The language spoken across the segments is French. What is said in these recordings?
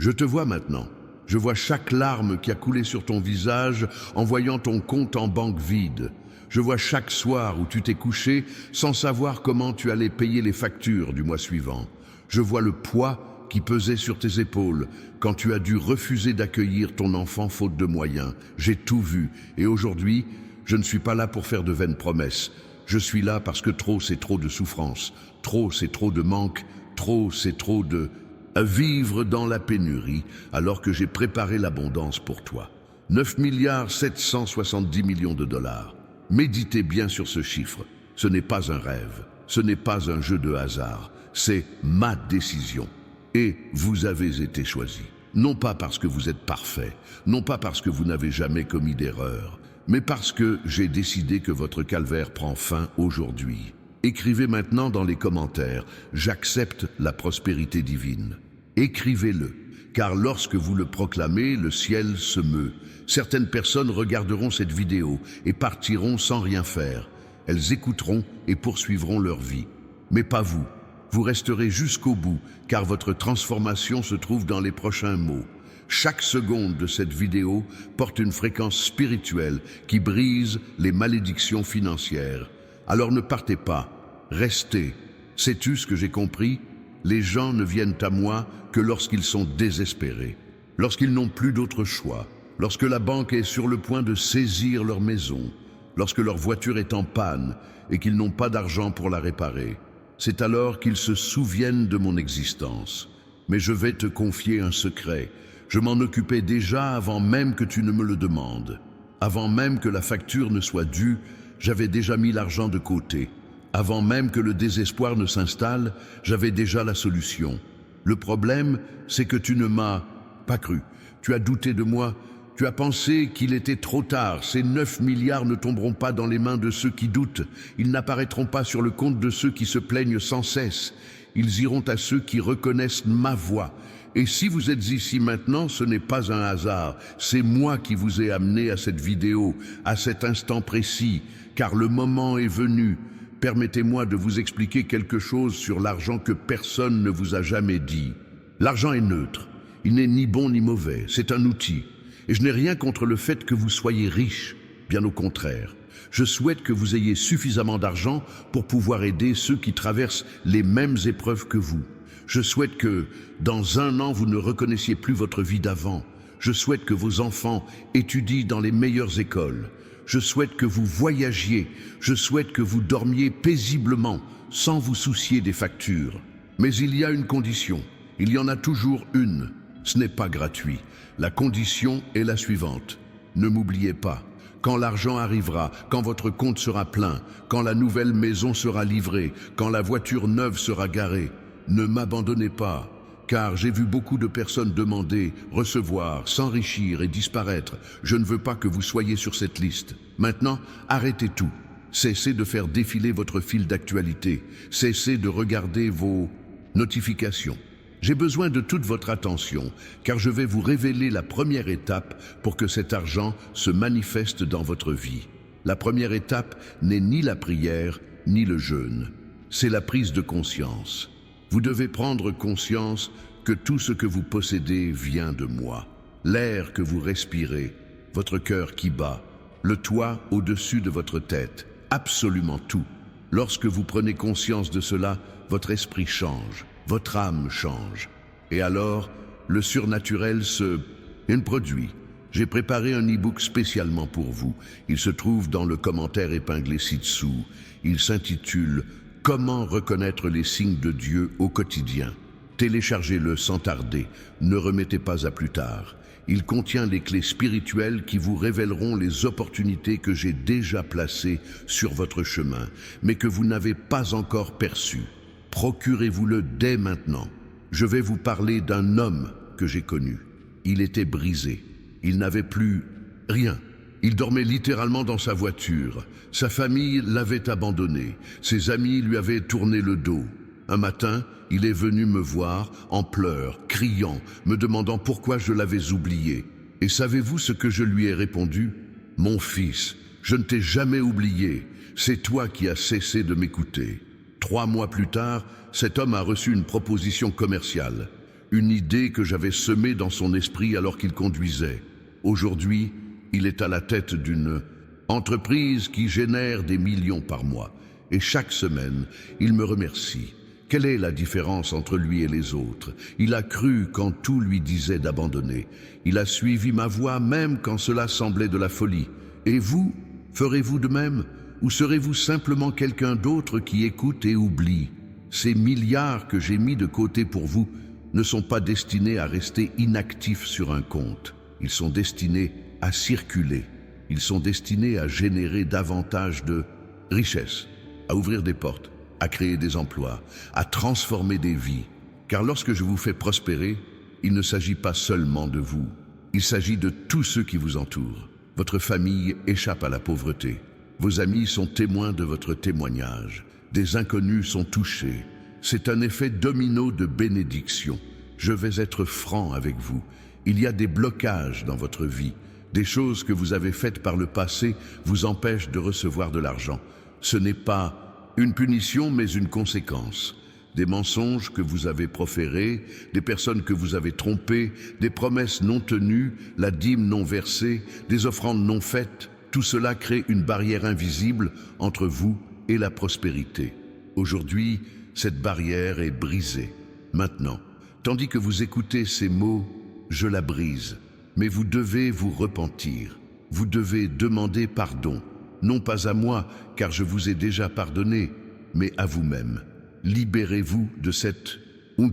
Je te vois maintenant. Je vois chaque larme qui a coulé sur ton visage en voyant ton compte en banque vide. Je vois chaque soir où tu t'es couché sans savoir comment tu allais payer les factures du mois suivant. Je vois le poids qui pesait sur tes épaules quand tu as dû refuser d'accueillir ton enfant faute de moyens. J'ai tout vu et aujourd'hui, je ne suis pas là pour faire de vaines promesses. Je suis là parce que trop c'est trop de souffrance, trop c'est trop de manque, trop c'est trop de... à vivre dans la pénurie alors que j'ai préparé l'abondance pour toi. 9,770 milliards de dollars. Méditez bien sur ce chiffre. Ce n'est pas un rêve, ce n'est pas un jeu de hasard, c'est ma décision. Et vous avez été choisi. Non pas parce que vous êtes parfait, non pas parce que vous n'avez jamais commis d'erreur, mais parce que j'ai décidé que votre calvaire prend fin aujourd'hui. Écrivez maintenant dans les commentaires « J'accepte la prospérité divine ». Écrivez-le, car lorsque vous le proclamez, le ciel se meut. Certaines personnes regarderont cette vidéo et partiront sans rien faire. Elles écouteront et poursuivront leur vie. Mais pas vous. Vous resterez jusqu'au bout, car votre transformation se trouve dans les prochains mots. Chaque seconde de cette vidéo porte une fréquence spirituelle qui brise les malédictions financières. Alors ne partez pas, restez. Sais-tu ce que j'ai compris ? Les gens ne viennent à moi que lorsqu'ils sont désespérés, lorsqu'ils n'ont plus d'autre choix, lorsque la banque est sur le point de saisir leur maison, lorsque leur voiture est en panne et qu'ils n'ont pas d'argent pour la réparer. C'est alors qu'ils se souviennent de mon existence. Mais je vais te confier un secret. Je m'en occupais déjà avant même que tu ne me le demandes. Avant même que la facture ne soit due, j'avais déjà mis l'argent de côté. Avant même que le désespoir ne s'installe, j'avais déjà la solution. Le problème, c'est que tu ne m'as pas cru. Tu as douté de moi. Tu as pensé qu'il était trop tard. Ces 9 milliards ne tomberont pas dans les mains de ceux qui doutent. Ils n'apparaîtront pas sur le compte de ceux qui se plaignent sans cesse. Ils iront à ceux qui reconnaissent ma voix. Et si vous êtes ici maintenant, ce n'est pas un hasard. C'est moi qui vous ai amené à cette vidéo, à cet instant précis, car le moment est venu. Permettez-moi de vous expliquer quelque chose sur l'argent que personne ne vous a jamais dit. L'argent est neutre. Il n'est ni bon ni mauvais. C'est un outil. Et je n'ai rien contre le fait que vous soyez riche. Bien au contraire. Je souhaite que vous ayez suffisamment d'argent pour pouvoir aider ceux qui traversent les mêmes épreuves que vous. Je souhaite que, dans 1 an, vous ne reconnaissiez plus votre vie d'avant. Je souhaite que vos enfants étudient dans les meilleures écoles. Je souhaite que vous voyagiez. Je souhaite que vous dormiez paisiblement, sans vous soucier des factures. Mais il y a une condition. Il y en a toujours une. Ce n'est pas gratuit. La condition est la suivante. Ne m'oubliez pas. Quand l'argent arrivera, quand votre compte sera plein, quand la nouvelle maison sera livrée, quand la voiture neuve sera garée, ne m'abandonnez pas, car j'ai vu beaucoup de personnes demander, recevoir, s'enrichir et disparaître. Je ne veux pas que vous soyez sur cette liste. Maintenant, arrêtez tout. Cessez de faire défiler votre fil d'actualité. Cessez de regarder vos notifications. J'ai besoin de toute votre attention, car je vais vous révéler la première étape pour que cet argent se manifeste dans votre vie. La première étape n'est ni la prière, ni le jeûne. C'est la prise de conscience. Vous devez prendre conscience que tout ce que vous possédez vient de moi. L'air que vous respirez, votre cœur qui bat, le toit au-dessus de votre tête, absolument tout. Lorsque vous prenez conscience de cela, votre esprit change, votre âme change. Et alors, le surnaturel se produit. J'ai préparé un e-book spécialement pour vous. Il se trouve dans le commentaire épinglé ci-dessous. Il s'intitule « Comment reconnaître les signes de Dieu au quotidien ?» Téléchargez-le sans tarder, ne remettez pas à plus tard. Il contient les clés spirituelles qui vous révéleront les opportunités que j'ai déjà placées sur votre chemin, mais que vous n'avez pas encore perçues. Procurez-vous-le dès maintenant. Je vais vous parler d'un homme que j'ai connu. Il était brisé. Il n'avait plus rien. Il dormait littéralement dans sa voiture. Sa famille l'avait abandonné. Ses amis lui avaient tourné le dos. Un matin, il est venu me voir en pleurs, criant, me demandant pourquoi je l'avais oublié. Et savez-vous ce que je lui ai répondu ? « Mon fils, je ne t'ai jamais oublié. C'est toi qui as cessé de m'écouter. » 3 mois plus tard, cet homme a reçu une proposition commerciale. une idée que j'avais semée dans son esprit alors qu'il conduisait. Aujourd'hui, il est à la tête d'une entreprise qui génère des millions par mois. Et chaque semaine, il me remercie. Quelle est la différence entre lui et les autres? Il a cru quand tout lui disait d'abandonner. Il a suivi ma voix même quand cela semblait de la folie. Et vous, ferez-vous de même? Ou serez-vous simplement quelqu'un d'autre qui écoute et oublie? Ces milliards que j'ai mis de côté pour vous ne sont pas destinés à rester inactifs sur un compte. Ils sont destinés à circuler. Ils sont destinés à générer davantage de richesse, à ouvrir des portes, à créer des emplois, à transformer des vies. Car lorsque je vous fais prospérer, il ne s'agit pas seulement de vous. Il s'agit de tous ceux qui vous entourent. Votre famille échappe à la pauvreté. Vos amis sont témoins de votre témoignage. Des inconnus sont touchés. C'est un effet domino de bénédiction. Je vais être franc avec vous. Il y a des blocages dans votre vie. Des choses que vous avez faites par le passé vous empêchent de recevoir de l'argent. Ce n'est pas une punition, mais une conséquence. Des mensonges que vous avez proférés, des personnes que vous avez trompées, des promesses non tenues, la dîme non versée, des offrandes non faites. Tout cela crée une barrière invisible entre vous et la prospérité. Aujourd'hui, cette barrière est brisée. Maintenant, tandis que vous écoutez ces mots, je la brise. Mais vous devez vous repentir. Vous devez demander pardon. Non pas à moi, car je vous ai déjà pardonné, mais à vous-même. Libérez-vous de cette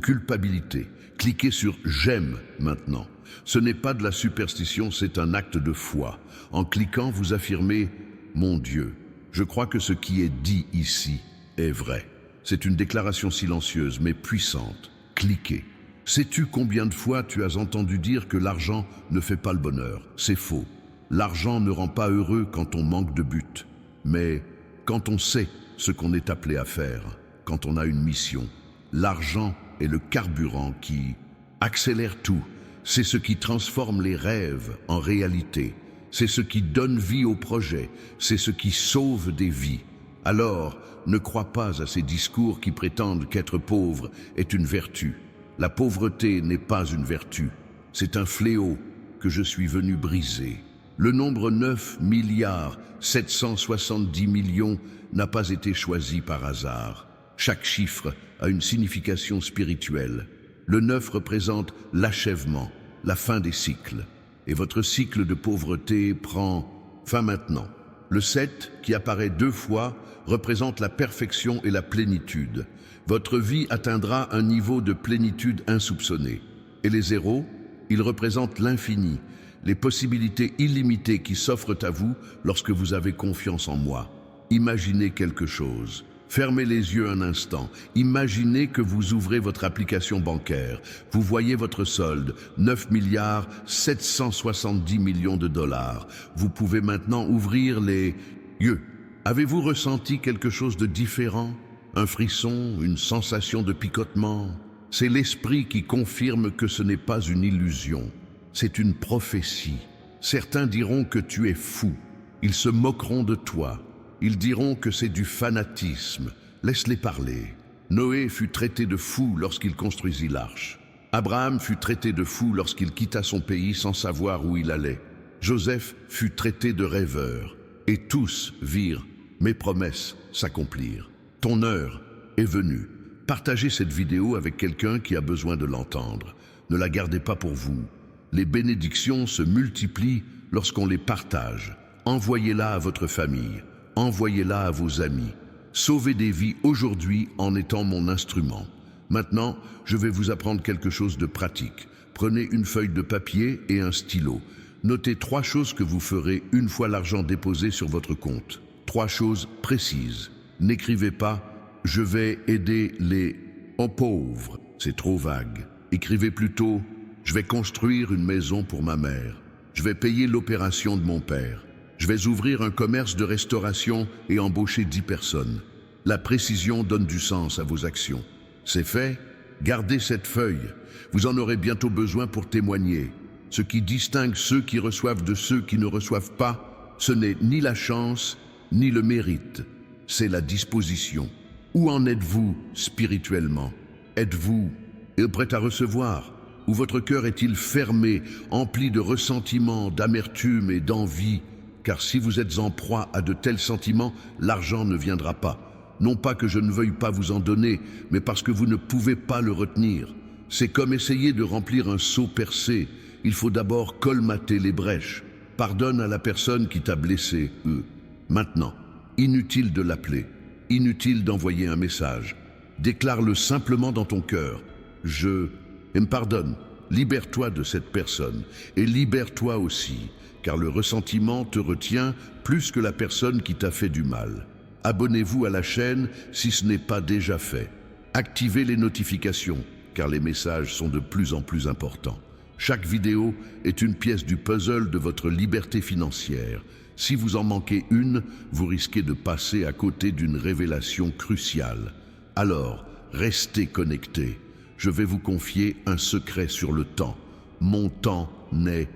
culpabilité. Cliquez sur « J'aime » maintenant. Ce n'est pas de la superstition, c'est un acte de foi. En cliquant, vous affirmez « Mon Dieu, je crois que ce qui est dit ici est vrai ». C'est une déclaration silencieuse mais puissante. Cliquez. Sais-tu combien de fois tu as entendu dire que l'argent ne fait pas le bonheur? C'est faux. L'argent ne rend pas heureux quand on manque de but, mais quand on sait ce qu'on est appelé à faire, quand on a une mission. L'argent est le carburant qui accélère tout. C'est ce qui transforme les rêves en réalité. C'est ce qui donne vie au projet. C'est ce qui sauve des vies. Alors, ne crois pas à ces discours qui prétendent qu'être pauvre est une vertu. La pauvreté n'est pas une vertu. C'est un fléau que je suis venu briser. Le nombre 9,770 milliards n'a pas été choisi par hasard. Chaque chiffre a une signification spirituelle. Le 9 représente l'achèvement, la fin des cycles. Et votre cycle de pauvreté prend fin maintenant. Le 7, qui apparaît 2 fois, représente la perfection et la plénitude. Votre vie atteindra un niveau de plénitude insoupçonné. Et les 0, ils représentent l'infini, les possibilités illimitées qui s'offrent à vous lorsque vous avez confiance en moi. Imaginez quelque chose. Fermez les yeux un instant. Imaginez que vous ouvrez votre application bancaire. Vous voyez votre solde, 9,770 milliards de dollars. Vous pouvez maintenant ouvrir les yeux. Avez-vous ressenti quelque chose de différent? Un frisson, une sensation de picotement? C'est l'esprit qui confirme que ce n'est pas une illusion. C'est une prophétie. Certains diront que tu es fou. Ils se moqueront de toi. Ils diront que c'est du fanatisme. Laisse-les parler. Noé fut traité de fou lorsqu'il construisit l'arche. Abraham fut traité de fou lorsqu'il quitta son pays sans savoir où il allait. Joseph fut traité de rêveur. Et tous virent mes promesses s'accomplir. Ton heure est venue. Partagez cette vidéo avec quelqu'un qui a besoin de l'entendre. Ne la gardez pas pour vous. Les bénédictions se multiplient lorsqu'on les partage. Envoyez-la à votre famille. Envoyez-la à vos amis. Sauvez des vies aujourd'hui en étant mon instrument. Maintenant, je vais vous apprendre quelque chose de pratique. Prenez une feuille de papier et un stylo. Notez 3 choses que vous ferez une fois l'argent déposé sur votre compte. 3 choses précises. N'écrivez pas « Je vais aider les pauvres ». C'est trop vague. Écrivez plutôt « Je vais construire une maison pour ma mère. Je vais payer l'opération de mon père. Je vais ouvrir un commerce de restauration et embaucher 10 personnes. » La précision donne du sens à vos actions. C'est fait? Gardez cette feuille. Vous en aurez bientôt besoin pour témoigner. Ce qui distingue ceux qui reçoivent de ceux qui ne reçoivent pas, ce n'est ni la chance, ni le mérite. C'est la disposition. Où en êtes-vous spirituellement? Êtes-vous est prêt à recevoir? Ou votre cœur est-il fermé, empli de ressentiment, d'amertume et d'envie? Car si vous êtes en proie à de tels sentiments, l'argent ne viendra pas. Non pas que je ne veuille pas vous en donner, mais parce que vous ne pouvez pas le retenir. C'est comme essayer de remplir un seau percé. Il faut d'abord colmater les brèches. Pardonne à la personne qui t'a blessé, eux. Maintenant, inutile de l'appeler, inutile d'envoyer un message. Déclare-le simplement dans ton cœur. Je me pardonne. Libère-toi de cette personne et libère-toi aussi, car le ressentiment te retient plus que la personne qui t'a fait du mal. Abonnez-vous à la chaîne si ce n'est pas déjà fait. Activez les notifications, car les messages sont de plus en plus importants. Chaque vidéo est une pièce du puzzle de votre liberté financière. Si vous en manquez une, vous risquez de passer à côté d'une révélation cruciale. Alors, restez connectés. Je vais vous confier un secret sur le temps. Mon temps n'est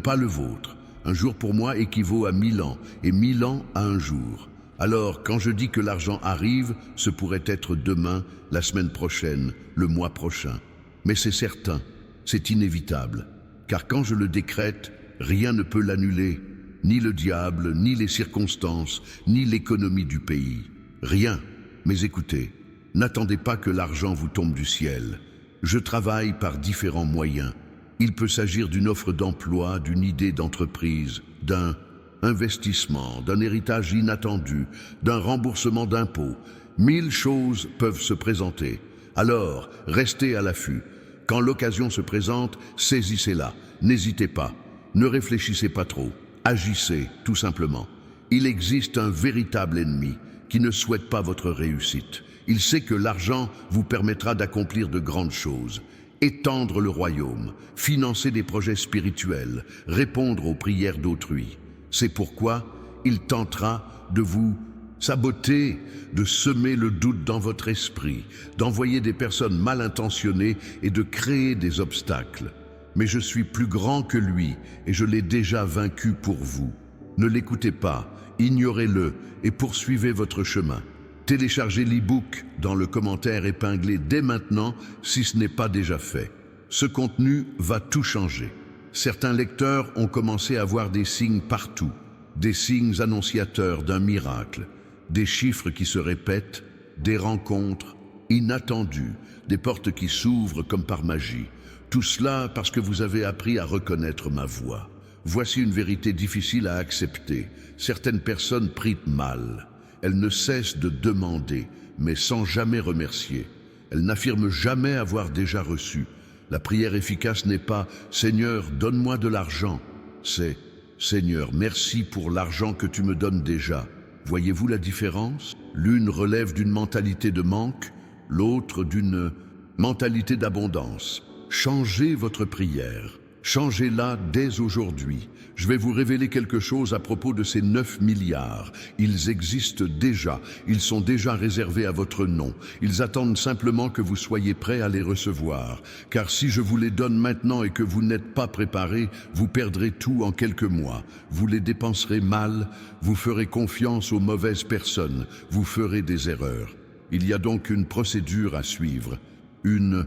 pas le vôtre. Un jour pour moi équivaut à 1000 ans, et 1000 ans à un jour. Alors, quand je dis que l'argent arrive, ce pourrait être demain, la semaine prochaine, le mois prochain. Mais c'est certain, c'est inévitable. Car quand je le décrète, rien ne peut l'annuler. Ni le diable, ni les circonstances, ni l'économie du pays. Rien. Mais écoutez, n'attendez pas que l'argent vous tombe du ciel. Je travaille par différents moyens. Il peut s'agir d'une offre d'emploi, d'une idée d'entreprise, d'un investissement, d'un héritage inattendu, d'un remboursement d'impôts. 1000 choses peuvent se présenter. Alors, restez à l'affût. Quand l'occasion se présente, saisissez-la. N'hésitez pas. Ne réfléchissez pas trop. Agissez, tout simplement. Il existe un véritable ennemi qui ne souhaite pas votre réussite. Il sait que l'argent vous permettra d'accomplir de grandes choses. Étendre le royaume, financer des projets spirituels, répondre aux prières d'autrui. C'est pourquoi il tentera de vous saboter, de semer le doute dans votre esprit, d'envoyer des personnes mal intentionnées et de créer des obstacles. Mais je suis plus grand que lui et je l'ai déjà vaincu pour vous. Ne l'écoutez pas, ignorez-le et poursuivez votre chemin. Téléchargez l'e-book dans le commentaire épinglé dès maintenant si ce n'est pas déjà fait. Ce contenu va tout changer. Certains lecteurs ont commencé à voir des signes partout, des signes annonciateurs d'un miracle, des chiffres qui se répètent, des rencontres inattendues, des portes qui s'ouvrent comme par magie. Tout cela parce que vous avez appris à reconnaître ma voix. Voici une vérité difficile à accepter. Certaines personnes prient mal. Elles ne cessent de demander, mais sans jamais remercier. Elles n'affirment jamais avoir déjà reçu. La prière efficace n'est pas « Seigneur, donne-moi de l'argent ». C'est « Seigneur, merci pour l'argent que tu me donnes déjà ». Voyez-vous la différence? L'une relève d'une mentalité de manque, l'autre d'une mentalité d'abondance. Changez votre prière. Changez-la dès aujourd'hui. Je vais vous révéler quelque chose à propos de ces 9 milliards. Ils existent déjà. Ils sont déjà réservés à votre nom. Ils attendent simplement que vous soyez prêts à les recevoir. Car si je vous les donne maintenant et que vous n'êtes pas préparés, vous perdrez tout en quelques mois. Vous les dépenserez mal, vous ferez confiance aux mauvaises personnes, vous ferez des erreurs. Il y a donc une procédure à suivre, une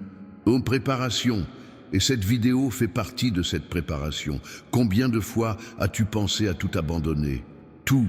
préparation. Et cette vidéo fait partie de cette préparation. Combien de fois as-tu pensé à tout abandonner? Tout,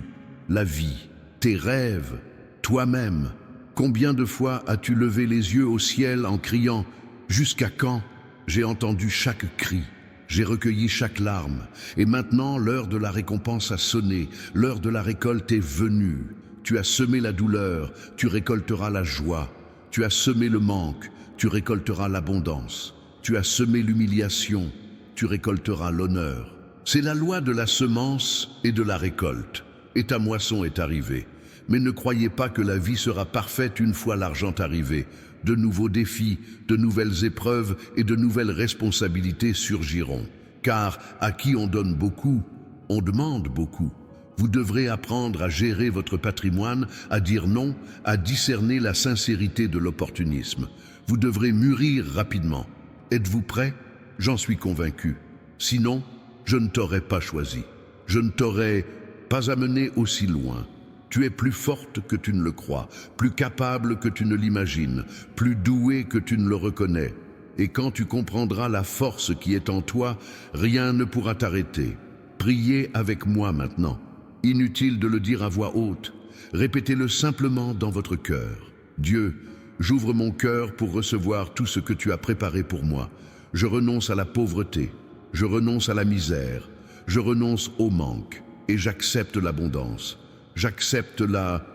la vie, tes rêves, toi-même. Combien de fois as-tu levé les yeux au ciel en criant « Jusqu'à quand ?» J'ai entendu chaque cri, j'ai recueilli chaque larme. Et maintenant, l'heure de la récompense a sonné, l'heure de la récolte est venue. Tu as semé la douleur, tu récolteras la joie. Tu as semé le manque, tu récolteras l'abondance. Tu as semé l'humiliation, tu récolteras l'honneur. C'est la loi de la semence et de la récolte. Et ta moisson est arrivée. Mais ne croyez pas que la vie sera parfaite une fois l'argent arrivé. De nouveaux défis, de nouvelles épreuves et de nouvelles responsabilités surgiront. Car à qui on donne beaucoup, on demande beaucoup. Vous devrez apprendre à gérer votre patrimoine, à dire non, à discerner la sincérité de l'opportunisme. Vous devrez mûrir rapidement. Êtes-vous prêt? J'en suis convaincu. Sinon, je ne t'aurais pas choisi. Je ne t'aurais pas amené aussi loin. Tu es plus forte que tu ne le crois, plus capable que tu ne l'imagines, plus douée que tu ne le reconnais. et quand tu comprendras la force qui est en toi, rien ne pourra t'arrêter. Priez avec moi maintenant. Inutile de le dire à voix haute. Répétez-le simplement dans votre cœur. Dieu, j'ouvre mon cœur pour recevoir tout ce que tu as préparé pour moi. Je renonce à la pauvreté, je renonce à la misère, je renonce au manque et j'accepte l'abondance. J'accepte la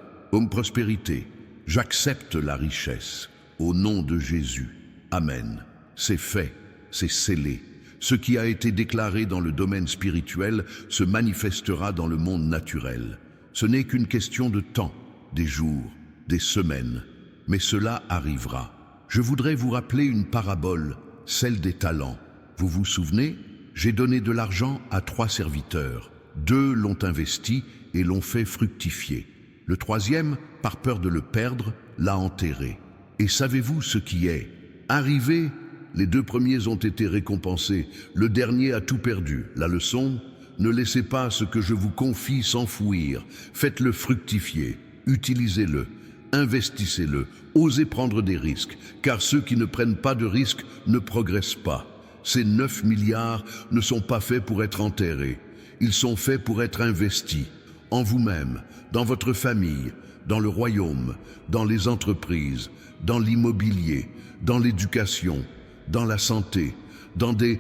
prospérité, j'accepte la richesse. Au nom de Jésus. Amen. C'est fait, c'est scellé. Ce qui a été déclaré dans le domaine spirituel se manifestera dans le monde naturel. Ce n'est qu'une question de temps, des jours, des semaines, mais cela arrivera. Je voudrais vous rappeler une parabole, celle des talents. Vous vous souvenez? J'ai donné de l'argent à 3 serviteurs. 2 l'ont investi et l'ont fait fructifier. Le 3e, par peur de le perdre, l'a enterré. Et savez-vous ce qui est arrivé? Les 2 premiers ont été récompensés. Le dernier a tout perdu. La leçon? Ne laissez pas ce que je vous confie s'enfouir. Faites-le fructifier. Utilisez-le. Investissez-le. Osez prendre des risques. Car ceux qui ne prennent pas de risques ne progressent pas. Ces 9 milliards ne sont pas faits pour être enterrés. Ils sont faits pour être investis. En vous-même, dans votre famille, dans le royaume, dans les entreprises, dans l'immobilier, dans l'éducation, dans la santé, dans des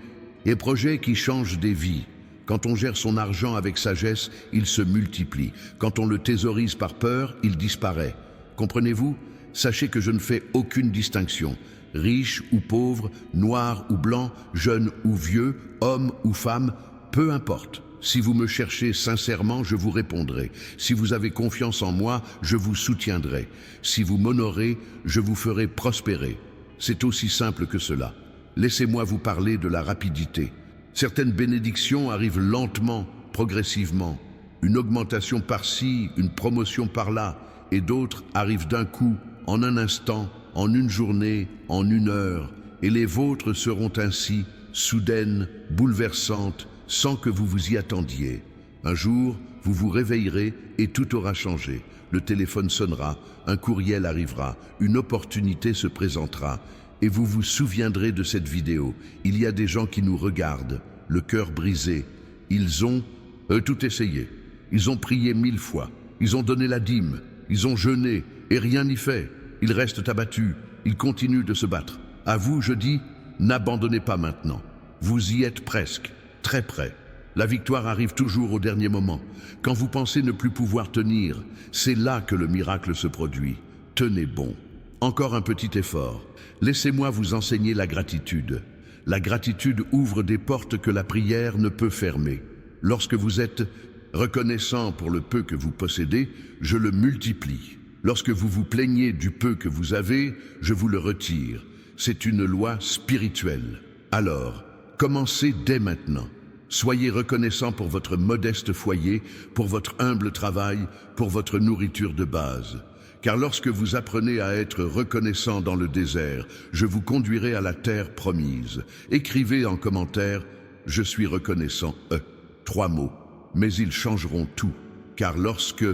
projets qui changent des vies. Quand on gère son argent avec sagesse, il se multiplie. Quand on le thésaurise par peur, il disparaît. Comprenez-vous? Sachez que je ne fais aucune distinction. Riche ou pauvre, noir ou blanc, jeune ou vieux, homme ou femme, peu importe. Si vous me cherchez sincèrement, je vous répondrai. Si vous avez confiance en moi, je vous soutiendrai. Si vous m'honorez, je vous ferai prospérer. C'est aussi simple que cela. Laissez-moi vous parler de la rapidité. Certaines bénédictions arrivent lentement, progressivement. Une augmentation par-ci, une promotion par-là, et d'autres arrivent d'un coup, en un instant, en une journée, en une heure. Et les vôtres seront ainsi, soudaines, bouleversantes, sans que vous vous y attendiez. Un jour, vous vous réveillerez et tout aura changé. Le téléphone sonnera, un courriel arrivera, une opportunité se présentera et vous vous souviendrez de cette vidéo. Il y a des gens qui nous regardent, le cœur brisé. Ils ont tout essayé. Ils ont prié 1000 fois. Ils ont donné la dîme. Ils ont jeûné et rien n'y fait. Ils restent abattus. Ils continuent de se battre. À vous, je dis, n'abandonnez pas maintenant. Vous y êtes presque. Très près. La victoire arrive toujours au dernier moment. Quand vous pensez ne plus pouvoir tenir, c'est là que le miracle se produit. Tenez bon. Encore un petit effort. Laissez-moi vous enseigner la gratitude. La gratitude ouvre des portes que la prière ne peut fermer. Lorsque vous êtes reconnaissant pour le peu que vous possédez, je le multiplie. Lorsque vous vous plaignez du peu que vous avez, je vous le retire. C'est une loi spirituelle. Alors, commencez dès maintenant. Soyez reconnaissant pour votre modeste foyer, pour votre humble travail, pour votre nourriture de base. Car lorsque vous apprenez à être reconnaissant dans le désert, je vous conduirai à la terre promise. Écrivez en commentaire « Je suis reconnaissant ». 3 mots, mais ils changeront tout. Car lorsque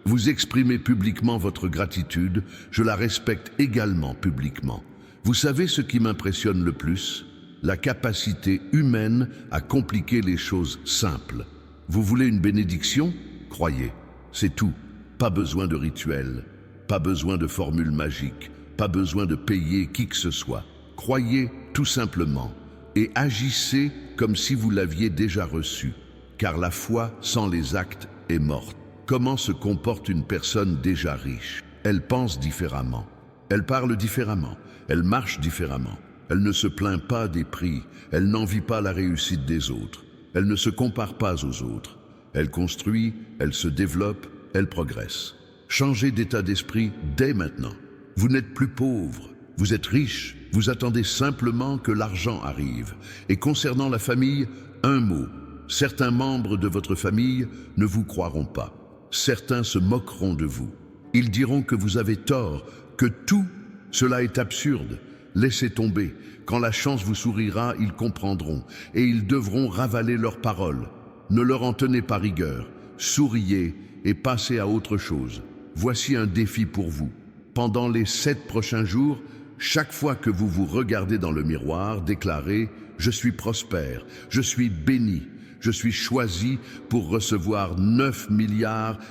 vous exprimez publiquement votre gratitude, je la respecte également publiquement. Vous savez ce qui m'impressionne le plus ? La capacité humaine à compliquer les choses simples. Vous voulez une bénédiction? Croyez, c'est tout. Pas besoin de rituel, pas besoin de formule magique, pas besoin de payer qui que ce soit. Croyez tout simplement et agissez comme si vous l'aviez déjà reçu, car la foi sans les actes est morte. Comment se comporte une personne déjà riche? Elle pense différemment, elle parle différemment, elle marche différemment. Elle ne se plaint pas des prix, elle n'envie pas la réussite des autres, elle ne se compare pas aux autres. Elle construit, elle se développe, elle progresse. Changez d'état d'esprit dès maintenant. Vous n'êtes plus pauvre, vous êtes riche, vous attendez simplement que l'argent arrive. Et concernant la famille, un mot. Certains membres de votre famille ne vous croiront pas. Certains se moqueront de vous. Ils diront que vous avez tort, que tout cela est absurde. Laissez tomber. Quand la chance vous sourira, ils comprendront et ils devront ravaler leurs paroles. Ne leur en tenez pas rigueur. Souriez et passez à autre chose. Voici un défi pour vous. Pendant les 7 prochains jours, chaque fois que vous vous regardez dans le miroir, déclarez « Je suis prospère, je suis béni, je suis choisi pour recevoir 9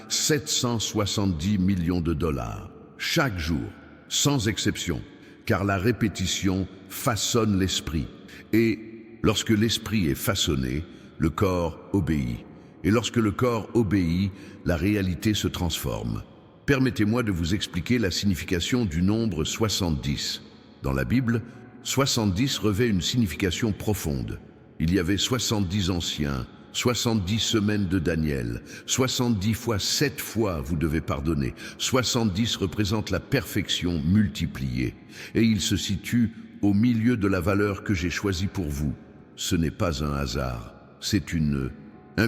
770 millions de dollars. » Chaque jour, sans exception, car la répétition façonne l'esprit. Et lorsque l'esprit est façonné, le corps obéit. Et lorsque le corps obéit, la réalité se transforme. Permettez-moi de vous expliquer la signification du nombre 70. Dans la Bible, 70 revêt une signification profonde. Il y avait 70 anciens, 70 semaines de Daniel, 70 fois 7 fois vous devez pardonner. 70 représente la perfection multipliée. Et il se situe au milieu de la valeur que j'ai choisie pour vous. Ce n'est pas un hasard, c'est une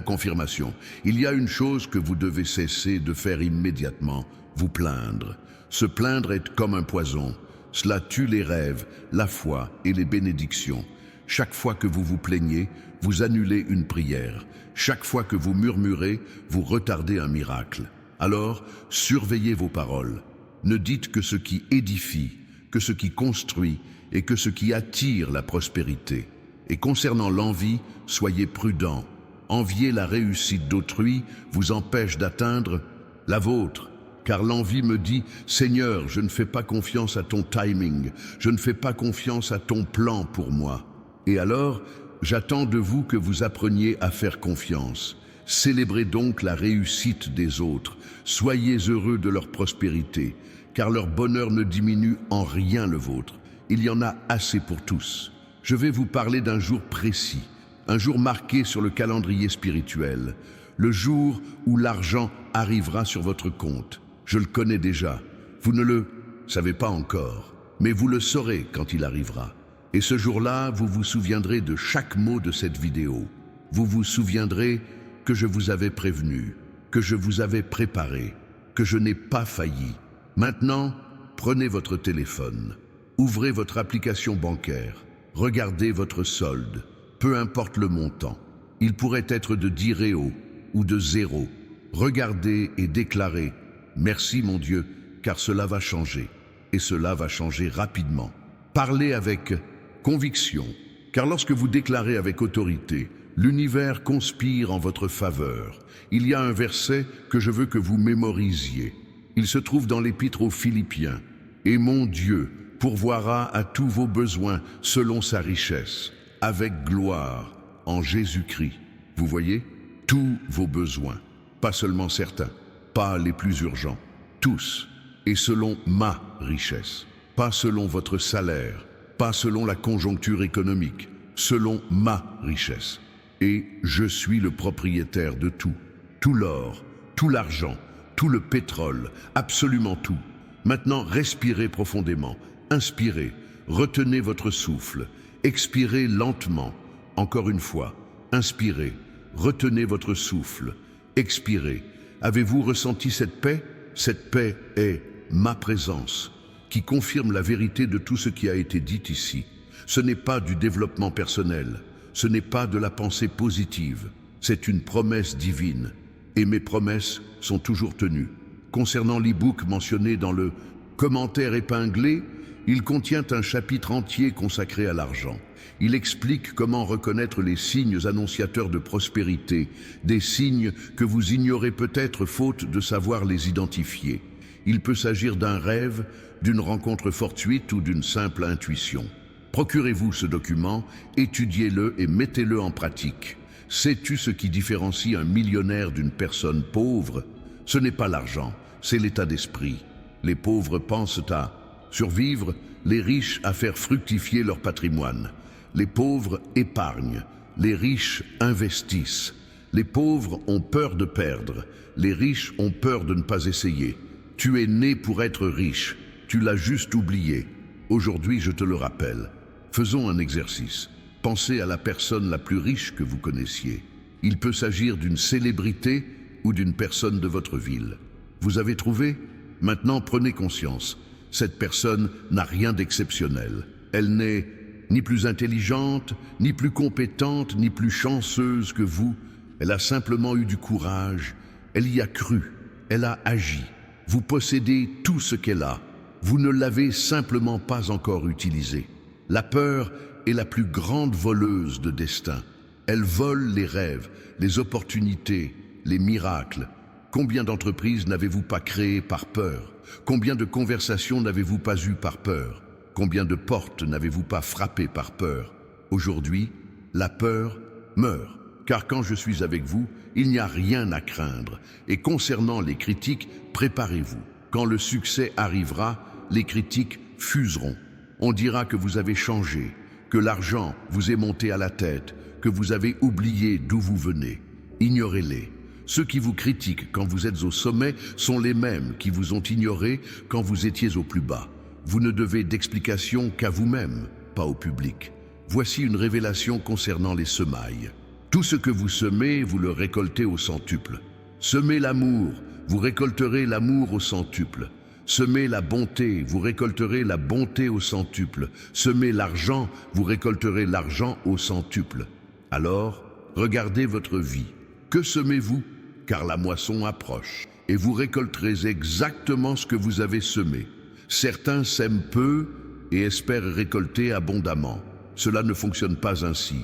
confirmation. Il y a une chose que vous devez cesser de faire immédiatement, vous plaindre. Se plaindre est comme un poison. Cela tue les rêves, la foi et les bénédictions. Chaque fois que vous vous plaignez, vous annulez une prière. Chaque fois que vous murmurez, vous retardez un miracle. Alors, surveillez vos paroles. Ne dites que ce qui édifie, que ce qui construit et que ce qui attire la prospérité. Et concernant l'envie, soyez prudents. Envier la réussite d'autrui vous empêche d'atteindre la vôtre. Car l'envie me dit « Seigneur, je ne fais pas confiance à ton timing, je ne fais pas confiance à ton plan pour moi. » Et alors, j'attends de vous que vous appreniez à faire confiance. Célébrez donc la réussite des autres. Soyez heureux de leur prospérité, car leur bonheur ne diminue en rien le vôtre. Il y en a assez pour tous. Je vais vous parler d'un jour précis, un jour marqué sur le calendrier spirituel, le jour où l'argent arrivera sur votre compte. Je le connais déjà. Vous ne le savez pas encore, mais vous le saurez quand il arrivera. Et ce jour-là, vous vous souviendrez de chaque mot de cette vidéo. Vous vous souviendrez que je vous avais prévenu, que je vous avais préparé, que je n'ai pas failli. Maintenant, prenez votre téléphone, ouvrez votre application bancaire, regardez votre solde, peu importe le montant. Il pourrait être de 10 réaux ou de 0. Regardez et déclarez « Merci mon Dieu, car cela va changer. » Et cela va changer rapidement. Parlez avec conviction, car lorsque vous déclarez avec autorité, l'univers conspire en votre faveur. Il y a un verset que je veux que vous mémorisiez. Il se trouve dans l'Épître aux Philippiens. « Et mon Dieu pourvoira à tous vos besoins selon sa richesse, avec gloire, en Jésus-Christ. » Vous voyez, tous vos besoins, pas seulement certains, pas les plus urgents, tous, et selon ma richesse, pas selon votre salaire, pas selon la conjoncture économique, selon ma richesse. Et je suis le propriétaire de tout, tout l'or, tout l'argent, tout le pétrole, absolument tout. Maintenant, respirez profondément, inspirez, retenez votre souffle, expirez lentement. Encore une fois, inspirez, retenez votre souffle, expirez. Avez-vous ressenti cette paix? Cette paix est ma présence, qui confirme la vérité de tout ce qui a été dit ici. Ce n'est pas du développement personnel, ce n'est pas de la pensée positive, c'est une promesse divine. Et mes promesses sont toujours tenues. Concernant l'e-book mentionné dans le commentaire épinglé, il contient un chapitre entier consacré à l'argent. Il explique comment reconnaître les signes annonciateurs de prospérité, des signes que vous ignorez peut-être faute de savoir les identifier. Il peut s'agir d'un rêve, d'une rencontre fortuite ou d'une simple intuition. Procurez-vous ce document, étudiez-le et mettez-le en pratique. Sais-tu ce qui différencie un millionnaire d'une personne pauvre? Ce n'est pas l'argent, c'est l'état d'esprit. Les pauvres pensent à survivre, les riches à faire fructifier leur patrimoine. Les pauvres épargnent, les riches investissent. Les pauvres ont peur de perdre, les riches ont peur de ne pas essayer. Tu es né pour être riche, tu l'as juste oublié. Aujourd'hui, je te le rappelle. Faisons un exercice. Pensez à la personne la plus riche que vous connaissiez. Il peut s'agir d'une célébrité ou d'une personne de votre ville. Vous avez trouvé? Maintenant, prenez conscience. Cette personne n'a rien d'exceptionnel. Elle n'est ni plus intelligente, ni plus compétente, ni plus chanceuse que vous. Elle a simplement eu du courage. Elle y a cru. Elle a agi. Vous possédez tout ce qu'elle a. Vous ne l'avez simplement pas encore utilisé. La peur est la plus grande voleuse de destin. Elle vole les rêves, les opportunités, les miracles. Combien d'entreprises n'avez-vous pas créées par peur? Combien de conversations n'avez-vous pas eues par peur? Combien de portes n'avez-vous pas frappées par peur? Aujourd'hui, la peur meurt, car quand je suis avec vous, il n'y a rien à craindre. Et concernant les critiques, préparez-vous. Quand le succès arrivera, les critiques fuseront. On dira que vous avez changé, que l'argent vous est monté à la tête, que vous avez oublié d'où vous venez. Ignorez-les. Ceux qui vous critiquent quand vous êtes au sommet sont les mêmes qui vous ont ignoré quand vous étiez au plus bas. Vous ne devez d'explication qu'à vous-même, pas au public. Voici une révélation concernant les semailles. Tout ce que vous semez, vous le récoltez au centuple. Semez l'amour, vous récolterez l'amour au centuple. Semez la bonté, vous récolterez la bonté au centuple. Semez l'argent, vous récolterez l'argent au centuple. Alors, regardez votre vie. Que semez-vous? Car la moisson approche, et vous récolterez exactement ce que vous avez semé. Certains sèment peu et espèrent récolter abondamment. Cela ne fonctionne pas ainsi.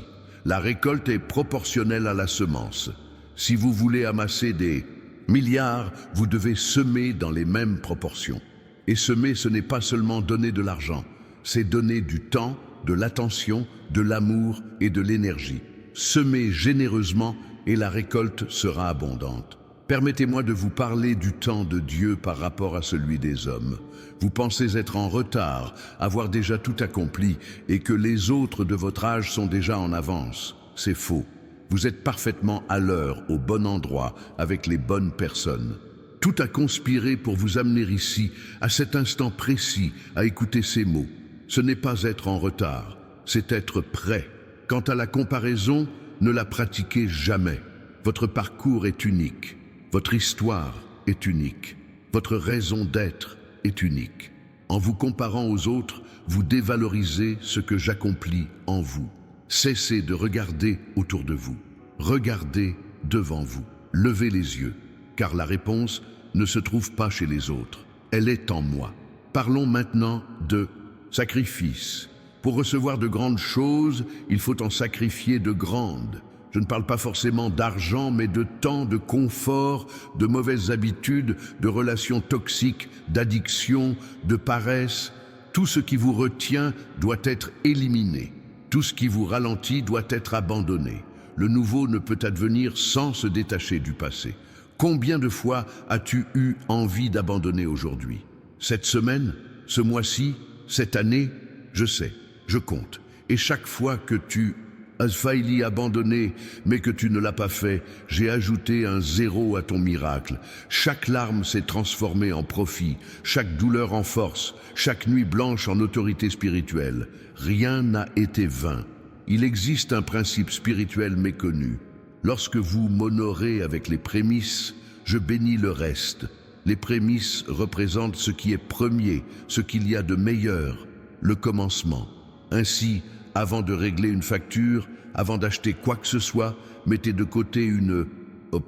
La récolte est proportionnelle à la semence. Si vous voulez amasser des milliards, vous devez semer dans les mêmes proportions. Et semer, ce n'est pas seulement donner de l'argent, c'est donner du temps, de l'attention, de l'amour et de l'énergie. Semez généreusement et la récolte sera abondante. Permettez-moi de vous parler du temps de Dieu par rapport à celui des hommes. Vous pensez être en retard, avoir déjà tout accompli et que les autres de votre âge sont déjà en avance. C'est faux. Vous êtes parfaitement à l'heure, au bon endroit, avec les bonnes personnes. Tout a conspiré pour vous amener ici, à cet instant précis, à écouter ces mots. Ce n'est pas être en retard, c'est être prêt. Quant à la comparaison, ne la pratiquez jamais. Votre parcours est unique. Votre histoire est unique. Votre raison d'être est unique. En vous comparant aux autres, vous dévalorisez ce que j'accomplis en vous. Cessez de regarder autour de vous. Regardez devant vous. Levez les yeux, car la réponse ne se trouve pas chez les autres. Elle est en moi. Parlons maintenant de sacrifice. Pour recevoir de grandes choses, il faut en sacrifier de grandes. Je ne parle pas forcément d'argent, mais de temps, de confort, de mauvaises habitudes, de relations toxiques, d'addiction, de paresse. Tout ce qui vous retient doit être éliminé. Tout ce qui vous ralentit doit être abandonné. Le nouveau ne peut advenir sans se détacher du passé. Combien de fois as-tu eu envie d'abandonner aujourd'hui? Cette semaine, ce mois-ci, cette année, je sais, je compte. Et chaque fois que tu as failli abandonner, mais que tu ne l'as pas fait, j'ai ajouté un 0 à ton miracle. Chaque larme s'est transformée en profit, chaque douleur en force, chaque nuit blanche en autorité spirituelle. Rien n'a été vain. Il existe un principe spirituel méconnu. Lorsque vous m'honorez avec les prémices, je bénis le reste. Les prémices représentent ce qui est premier, ce qu'il y a de meilleur, le commencement. Ainsi, avant de régler une facture, avant d'acheter quoi que ce soit, mettez de côté une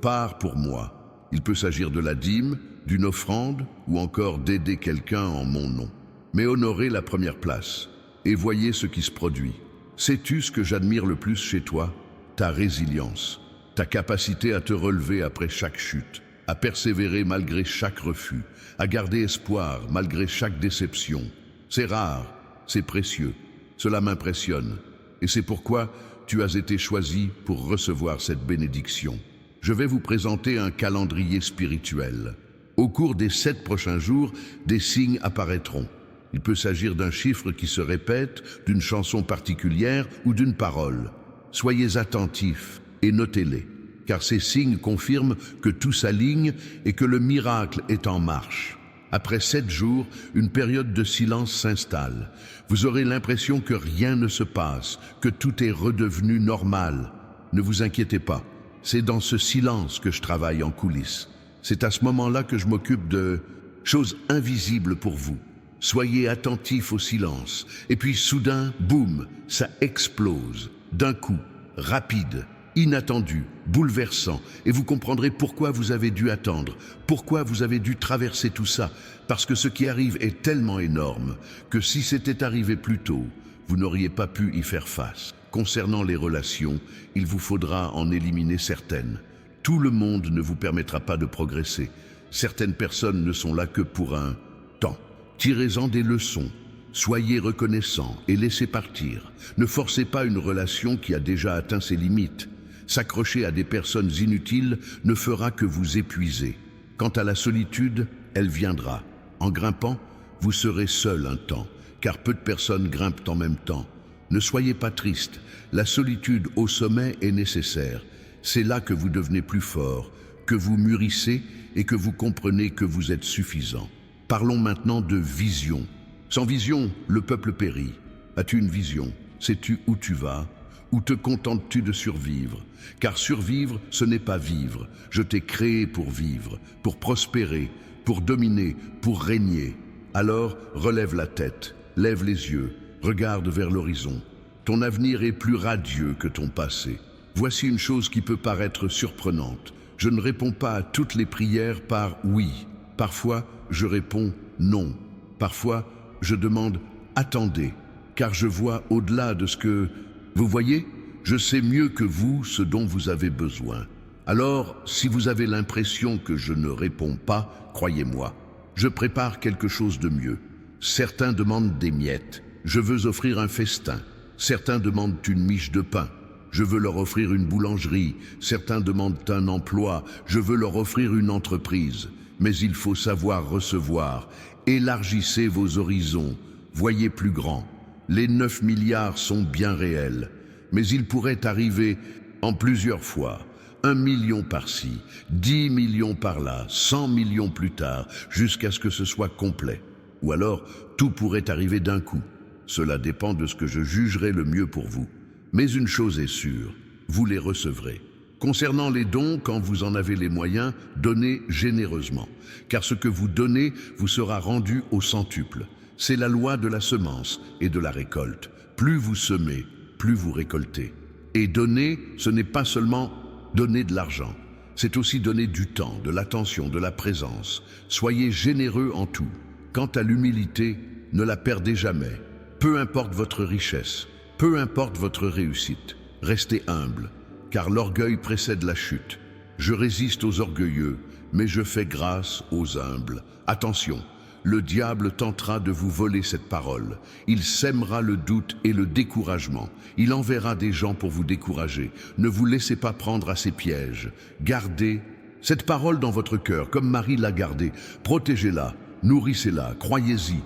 part pour moi. Il peut s'agir de la dîme, d'une offrande ou encore d'aider quelqu'un en mon nom. Mais honorez la première place et voyez ce qui se produit. Sais-tu ce que j'admire le plus chez toi? Ta résilience, ta capacité à te relever après chaque chute, à persévérer malgré chaque refus, à garder espoir malgré chaque déception. C'est rare, c'est précieux. Cela m'impressionne, et c'est pourquoi tu as été choisi pour recevoir cette bénédiction. Je vais vous présenter un calendrier spirituel. Au cours des 7 prochains jours, des signes apparaîtront. Il peut s'agir d'un chiffre qui se répète, d'une chanson particulière ou d'une parole. Soyez attentifs et notez-les, car ces signes confirment que tout s'aligne et que le miracle est en marche. Après 7 jours, une période de silence s'installe. Vous aurez l'impression que rien ne se passe, que tout est redevenu normal. Ne vous inquiétez pas, c'est dans ce silence que je travaille en coulisses. C'est à ce moment-là que je m'occupe de choses invisibles pour vous. Soyez attentifs au silence. Et puis soudain, boum, ça explose. D'un coup, rapide. inattendu, bouleversant, et vous comprendrez pourquoi vous avez dû attendre, pourquoi vous avez dû traverser tout ça, parce que ce qui arrive est tellement énorme que si c'était arrivé plus tôt, vous n'auriez pas pu y faire face. Concernant les relations, il vous faudra en éliminer certaines. Tout le monde ne vous permettra pas de progresser. Certaines personnes ne sont là que pour un temps. Tirez-en des leçons. Soyez reconnaissants et laissez partir. Ne forcez pas une relation qui a déjà atteint ses limites. S'accrocher à des personnes inutiles ne fera que vous épuiser. Quant à la solitude, elle viendra. En grimpant, vous serez seul un temps, car peu de personnes grimpent en même temps. Ne soyez pas triste, la solitude au sommet est nécessaire. C'est là que vous devenez plus fort, que vous mûrissez et que vous comprenez que vous êtes suffisant. Parlons maintenant de vision. Sans vision, le peuple périt. As-tu une vision? Sais-tu où tu vas? Ou te contentes-tu de survivre? Car survivre, ce n'est pas vivre. Je t'ai créé pour vivre, pour prospérer, pour dominer, pour régner. Alors, relève la tête, lève les yeux, regarde vers l'horizon. Ton avenir est plus radieux que ton passé. Voici une chose qui peut paraître surprenante. Je ne réponds pas à toutes les prières par oui. Parfois, je réponds non. Parfois, je demande attendez, car je vois au-delà de ce que... Vous voyez, je sais mieux que vous ce dont vous avez besoin. Alors, si vous avez l'impression que je ne réponds pas, croyez-moi, je prépare quelque chose de mieux. Certains demandent des miettes. Je veux offrir un festin. Certains demandent une miche de pain. Je veux leur offrir une boulangerie. Certains demandent un emploi. Je veux leur offrir une entreprise. Mais il faut savoir recevoir. Élargissez vos horizons. Voyez plus grand. Les 9 milliards sont bien réels. Mais ils pourraient arriver en plusieurs fois. 1 million par-ci, 10 millions par-là, 100 millions plus tard, jusqu'à ce que ce soit complet. Ou alors, tout pourrait arriver d'un coup. Cela dépend de ce que je jugerai le mieux pour vous. Mais une chose est sûre, vous les recevrez. Concernant les dons, quand vous en avez les moyens, donnez généreusement. Car ce que vous donnez vous sera rendu au centuple. C'est la loi de la semence et de la récolte. Plus vous semez, plus vous récoltez. Et donner, ce n'est pas seulement donner de l'argent. C'est aussi donner du temps, de l'attention, de la présence. Soyez généreux en tout. Quant à l'humilité, ne la perdez jamais. Peu importe votre richesse, peu importe votre réussite, restez humble, car l'orgueil précède la chute. Je résiste aux orgueilleux, mais je fais grâce aux humbles. Attention, le diable tentera de vous voler cette parole. Il sèmera le doute et le découragement. Il enverra des gens pour vous décourager. Ne vous laissez pas prendre à ses pièges. Gardez cette parole dans votre cœur, comme Marie l'a gardée. Protégez-la, nourrissez-la, croyez-y.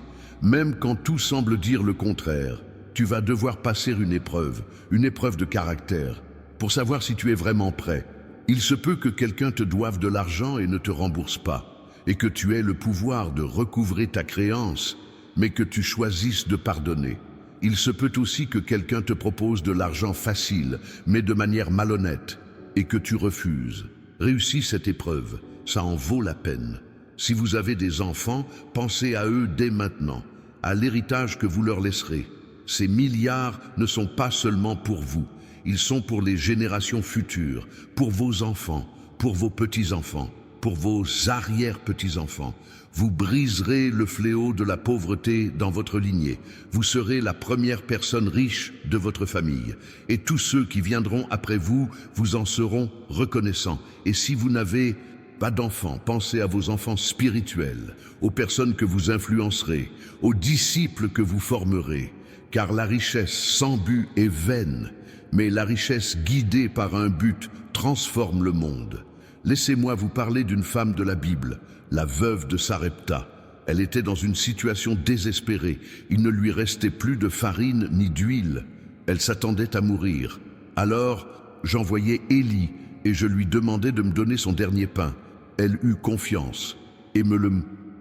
Même quand tout semble dire le contraire, tu vas devoir passer une épreuve de caractère, pour savoir si tu es vraiment prêt. Il se peut que quelqu'un te doive de l'argent et ne te rembourse pas, et que tu aies le pouvoir de recouvrer ta créance, mais que tu choisisses de pardonner. Il se peut aussi que quelqu'un te propose de l'argent facile, mais de manière malhonnête, et que tu refuses. Réussis cette épreuve, ça en vaut la peine. Si vous avez des enfants, pensez à eux dès maintenant, à l'héritage que vous leur laisserez. Ces milliards ne sont pas seulement pour vous, ils sont pour les générations futures, pour vos enfants, pour vos petits-enfants, pour vos arrière-petits-enfants. Vous briserez le fléau de la pauvreté dans votre lignée. Vous serez la première personne riche de votre famille. Et tous ceux qui viendront après vous, vous en seront reconnaissants. Et si vous n'avez pas d'enfants, pensez à vos enfants spirituels, aux personnes que vous influencerez, aux disciples que vous formerez. Car la richesse sans but est vaine, mais la richesse guidée par un but transforme le monde. Laissez-moi vous parler d'une femme de la Bible, la veuve de Sarepta. Elle était dans une situation désespérée. Il ne lui restait plus de farine ni d'huile. Elle s'attendait à mourir. Alors, j'envoyai Élie et je lui demandai de me donner son dernier pain. Elle eut confiance et me le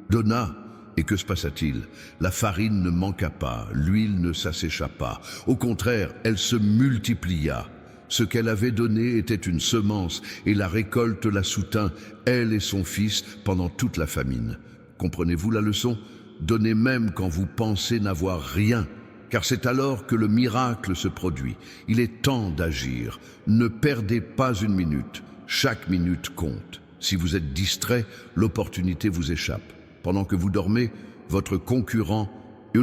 donna. Et que se passa-t-il? La farine ne manqua pas, l'huile ne s'assécha pas. Au contraire, elle se multiplia. Ce qu'elle avait donné était une semence, et la récolte la soutint, elle et son fils, pendant toute la famine. Comprenez-vous la leçon? Donnez même quand vous pensez n'avoir rien, car c'est alors que le miracle se produit. Il est temps d'agir. Ne perdez pas une minute. Chaque minute compte. Si vous êtes distrait, l'opportunité vous échappe. Pendant que vous dormez, votre concurrent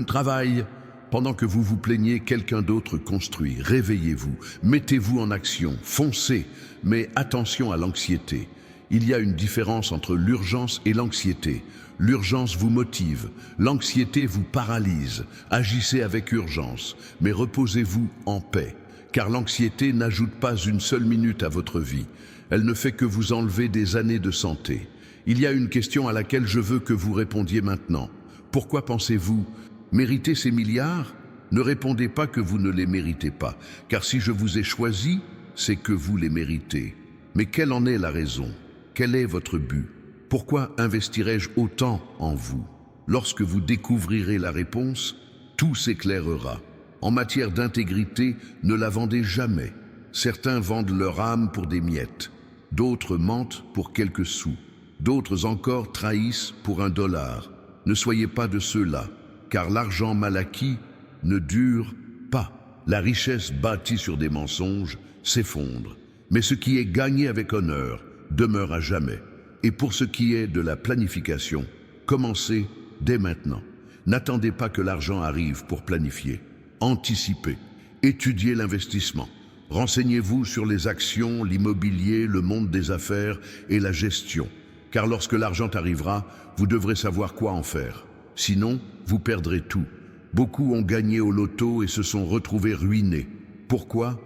travaille. Pendant que vous vous plaignez, quelqu'un d'autre construit. Réveillez-vous, mettez-vous en action, foncez, mais attention à l'anxiété. Il y a une différence entre l'urgence et l'anxiété. L'urgence vous motive, l'anxiété vous paralyse. Agissez avec urgence, mais reposez-vous en paix, car l'anxiété n'ajoute pas une seule minute à votre vie. Elle ne fait que vous enlever des années de santé. Il y a une question à laquelle je veux que vous répondiez maintenant. Pourquoi pensez-vous mériter ces milliards? Ne répondez pas que vous ne les méritez pas, car si je vous ai choisi, c'est que vous les méritez. Mais quelle en est la raison? Quel est votre but? Pourquoi investirais-je autant en vous? Lorsque vous découvrirez la réponse, tout s'éclairera. En matière d'intégrité, ne la vendez jamais. Certains vendent leur âme pour des miettes, d'autres mentent pour quelques sous, d'autres encore trahissent pour $1. Ne soyez pas de ceux-là, car l'argent mal acquis ne dure pas. La richesse bâtie sur des mensonges s'effondre, mais ce qui est gagné avec honneur demeure à jamais. Et pour ce qui est de la planification, commencez dès maintenant. N'attendez pas que l'argent arrive pour planifier. Anticipez, étudiez l'investissement. Renseignez-vous sur les actions, l'immobilier, le monde des affaires et la gestion. Car lorsque l'argent arrivera, vous devrez savoir quoi en faire. Sinon, vous perdrez tout. Beaucoup ont gagné au loto et se sont retrouvés ruinés. Pourquoi ?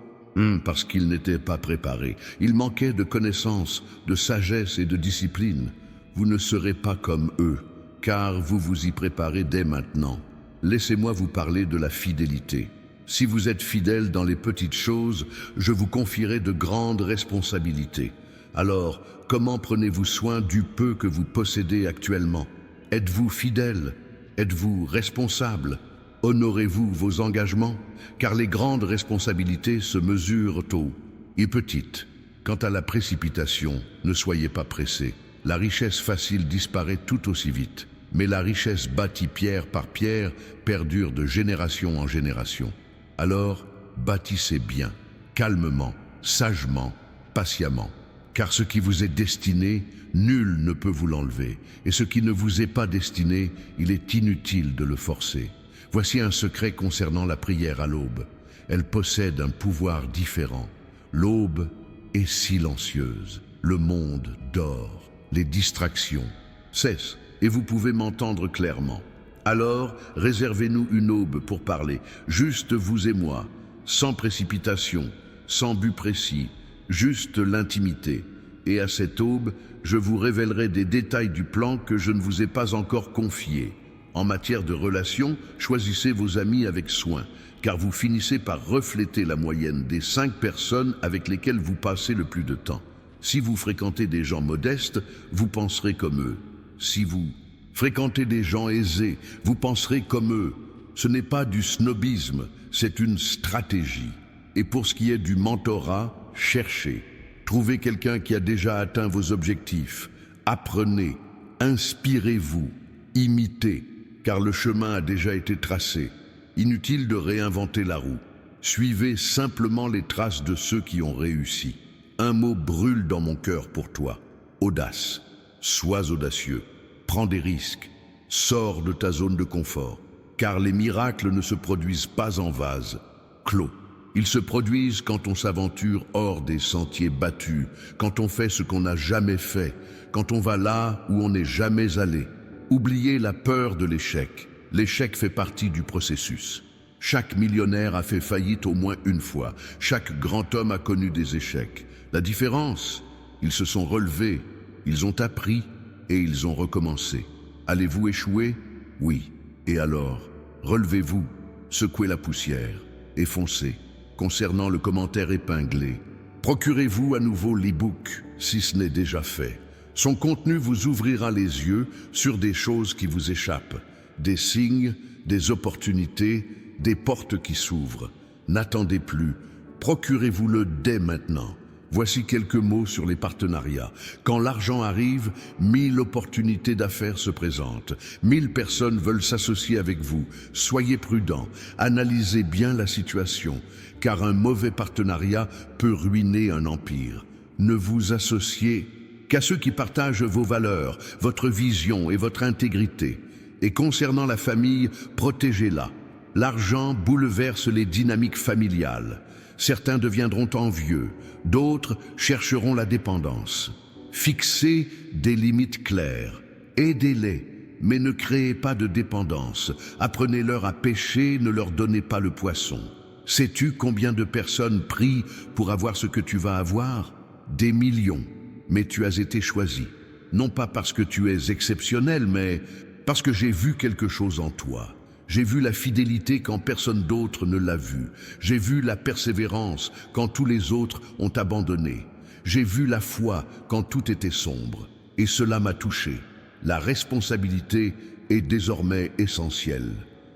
Parce qu'ils n'étaient pas préparés. Ils manquaient de connaissances, de sagesse et de discipline. Vous ne serez pas comme eux, car vous vous y préparez dès maintenant. Laissez-moi vous parler de la fidélité. Si vous êtes fidèle dans les petites choses, je vous confierai de grandes responsabilités. Alors, comment prenez-vous soin du peu que vous possédez actuellement? Êtes-vous fidèle? Êtes-vous responsable? Honorez-vous vos engagements? Car les grandes responsabilités se mesurent tôt et petites. Quant à la précipitation, ne soyez pas pressés. La richesse facile disparaît tout aussi vite. Mais la richesse bâtie pierre par pierre perdure de génération en génération. Alors, bâtissez bien, calmement, sagement, patiemment. Car ce qui vous est destiné, nul ne peut vous l'enlever. Et ce qui ne vous est pas destiné, il est inutile de le forcer. Voici un secret concernant la prière à l'aube. Elle possède un pouvoir différent. L'aube est silencieuse. Le monde dort. Les distractions cessent et vous pouvez m'entendre clairement. Alors, réservez-nous une aube pour parler, juste vous et moi, sans précipitation, sans but précis, juste l'intimité. Et à cette aube, je vous révélerai des détails du plan que je ne vous ai pas encore confié. En matière de relations, choisissez vos amis avec soin, car vous finissez par refléter la moyenne des 5 personnes avec lesquelles vous passez le plus de temps. Si vous fréquentez des gens modestes, vous penserez comme eux. Si vous fréquentez des gens aisés, vous penserez comme eux. Ce n'est pas du snobisme, c'est une stratégie. Et pour ce qui est du mentorat, cherchez. Trouvez quelqu'un qui a déjà atteint vos objectifs. Apprenez, inspirez-vous, imitez, car le chemin a déjà été tracé. Inutile de réinventer la roue. Suivez simplement les traces de ceux qui ont réussi. Un mot brûle dans mon cœur pour toi. Audace. Sois audacieux. Prends des risques. Sors de ta zone de confort. Car les miracles ne se produisent pas en vase clos. Ils se produisent quand on s'aventure hors des sentiers battus, quand on fait ce qu'on n'a jamais fait, quand on va là où on n'est jamais allé. Oubliez la peur de l'échec. L'échec fait partie du processus. Chaque millionnaire a fait faillite au moins une fois. Chaque grand homme a connu des échecs. La différence, ils se sont relevés, ils ont appris et ils ont recommencé. Allez-vous échouer? Oui. Et alors, relevez-vous, secouez la poussière et foncez. Concernant le commentaire épinglé, procurez-vous à nouveau l'e-book si ce n'est déjà fait. Son contenu vous ouvrira les yeux sur des choses qui vous échappent, des signes, des opportunités, des portes qui s'ouvrent. N'attendez plus, procurez-vous-le dès maintenant. Voici quelques mots sur les partenariats. Quand l'argent arrive, 1000 opportunités d'affaires se présentent. 1000 personnes veulent s'associer avec vous. Soyez prudents, analysez bien la situation, car un mauvais partenariat peut ruiner un empire. Ne vous associez qu'à ceux qui partagent vos valeurs, votre vision et votre intégrité. Et concernant la famille, protégez-la. L'argent bouleverse les dynamiques familiales. Certains deviendront envieux, d'autres chercheront la dépendance. Fixez des limites claires, aidez-les, mais ne créez pas de dépendance. Apprenez-leur à pêcher, ne leur donnez pas le poisson. Sais-tu combien de personnes prient pour avoir ce que tu vas avoir? Des millions. Mais tu as été choisi, non pas parce que tu es exceptionnel, mais parce que j'ai vu quelque chose en toi. J'ai vu la fidélité quand personne d'autre ne l'a vue. J'ai vu la persévérance quand tous les autres ont abandonné. J'ai vu la foi quand tout était sombre. Et cela m'a touché. La responsabilité est désormais essentielle.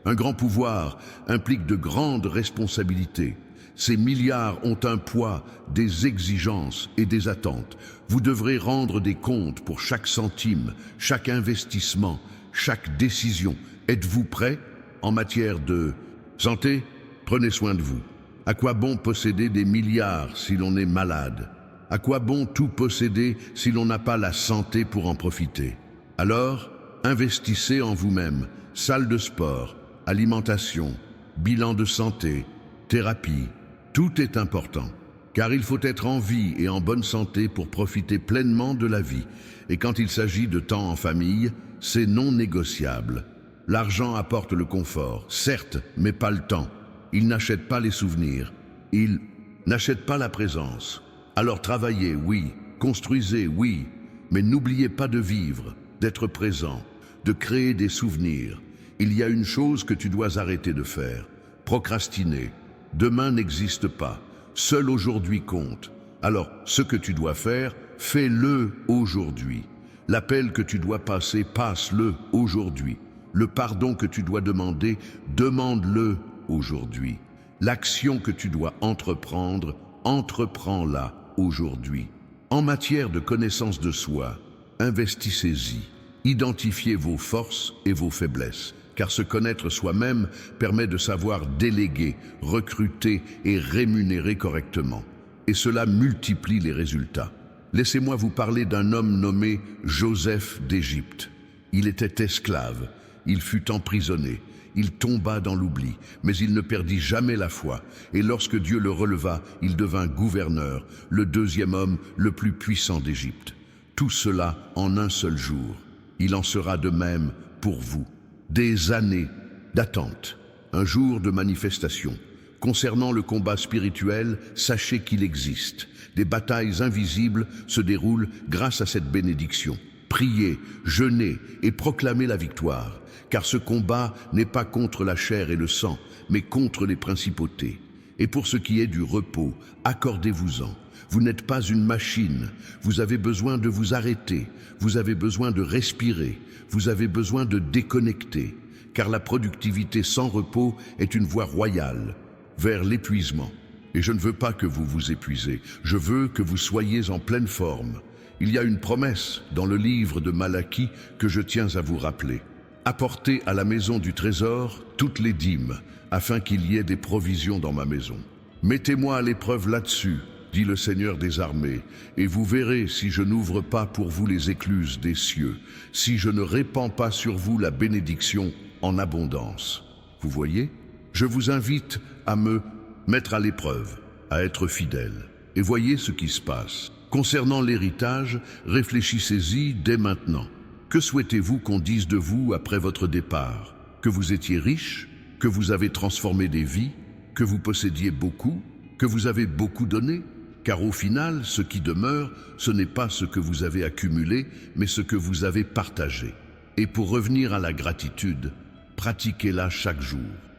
Un grand pouvoir implique de grandes responsabilités. Ces milliards ont un poids, des exigences et des attentes. Vous devrez rendre des comptes pour chaque centime, chaque investissement, chaque décision. Êtes-vous prêt? En matière de santé, prenez soin de vous. À quoi bon posséder des milliards si l'on est malade? À quoi bon tout posséder si l'on n'a pas la santé pour en profiter? Alors, investissez en vous-même. Salle de sport, alimentation, bilan de santé, thérapie. Tout est important, car il faut être en vie et en bonne santé pour profiter pleinement de la vie. Et quand il s'agit de temps en famille, c'est non négociable. L'argent apporte le confort, certes, mais pas le temps. Il n'achète pas les souvenirs. Il n'achète pas la présence. Alors travaillez, oui. Construisez, oui. Mais n'oubliez pas de vivre, d'être présent, de créer des souvenirs. Il y a une chose que tu dois arrêter de faire. Procrastiner. Demain n'existe pas. Seul aujourd'hui compte. Alors, ce que tu dois faire, fais-le aujourd'hui. L'appel que tu dois passer, passe-le aujourd'hui. Le pardon que tu dois demander, demande-le aujourd'hui. L'action que tu dois entreprendre, entreprends-la aujourd'hui. En matière de connaissance de soi, investissez-y. Identifiez vos forces et vos faiblesses, car se connaître soi-même permet de savoir déléguer, recruter et rémunérer correctement. Et cela multiplie les résultats. Laissez-moi vous parler d'un homme nommé Joseph d'Égypte. Il était esclave. Il fut emprisonné, il tomba dans l'oubli, mais il ne perdit jamais la foi. Et lorsque Dieu le releva, il devint gouverneur, le deuxième homme le plus puissant d'Égypte. Tout cela en un seul jour. Il en sera de même pour vous. Des années d'attente, un jour de manifestation. Concernant le combat spirituel, sachez qu'il existe. Des batailles invisibles se déroulent grâce à cette bénédiction. Priez, jeûnez et proclamez la victoire. Car ce combat n'est pas contre la chair et le sang, mais contre les principautés. Et pour ce qui est du repos, accordez-vous-en. Vous n'êtes pas une machine, vous avez besoin de vous arrêter, vous avez besoin de respirer, vous avez besoin de déconnecter, car la productivité sans repos est une voie royale vers l'épuisement. Et je ne veux pas que vous vous épuisez, je veux que vous soyez en pleine forme. Il y a une promesse dans le livre de Malachie que je tiens à vous rappeler. Apportez à la maison du trésor toutes les dîmes, afin qu'il y ait des provisions dans ma maison. Mettez-moi à l'épreuve là-dessus, dit le Seigneur des armées, et vous verrez si je n'ouvre pas pour vous les écluses des cieux, si je ne répands pas sur vous la bénédiction en abondance. Vous voyez? Je vous invite à me mettre à l'épreuve, à être fidèle, et voyez ce qui se passe. Concernant l'héritage, réfléchissez-y dès maintenant. Que souhaitez-vous qu'on dise de vous après votre départ? Que vous étiez riche? Que vous avez transformé des vies? Que vous possédiez beaucoup? Que vous avez beaucoup donné? Car au final, ce qui demeure, ce n'est pas ce que vous avez accumulé, mais ce que vous avez partagé. Et pour revenir à la gratitude, pratiquez-la chaque jour.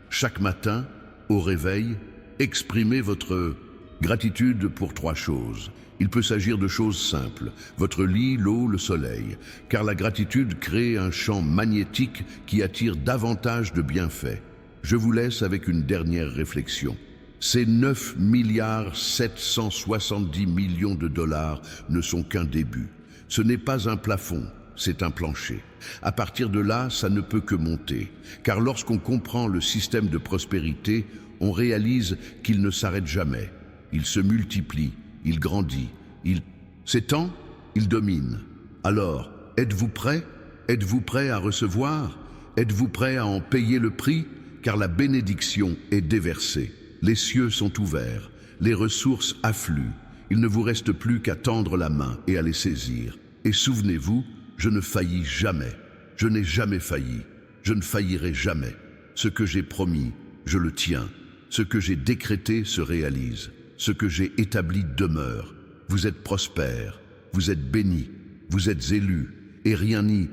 Chaque matin, au réveil, exprimez votre gratitude pour 3 choses. Il peut s'agir de choses simples, votre lit, l'eau, le soleil, car la gratitude crée un champ magnétique qui attire davantage de bienfaits. Je vous laisse avec une dernière réflexion. Ces 9 milliards 770 millions de dollars ne sont qu'un début. Ce n'est pas un plafond, c'est un plancher. À partir de là, ça ne peut que monter. Car lorsqu'on comprend le système de prospérité, on réalise qu'il ne s'arrête jamais. Il se multiplie, il grandit, il s'étend, il domine. Alors, êtes-vous prêt? Êtes-vous prêt à recevoir? Êtes-vous prêt à en payer le prix? Car la bénédiction est déversée. Les cieux sont ouverts, les ressources affluent. Il ne vous reste plus qu'à tendre la main et à les saisir. Et souvenez-vous, je ne faillis jamais. Je n'ai jamais failli. Je ne faillirai jamais. Ce que j'ai promis, je le tiens. Ce que j'ai décrété se réalise. Ce que j'ai établi demeure. Vous êtes prospères, vous êtes bénis, vous êtes élus, et rien ni.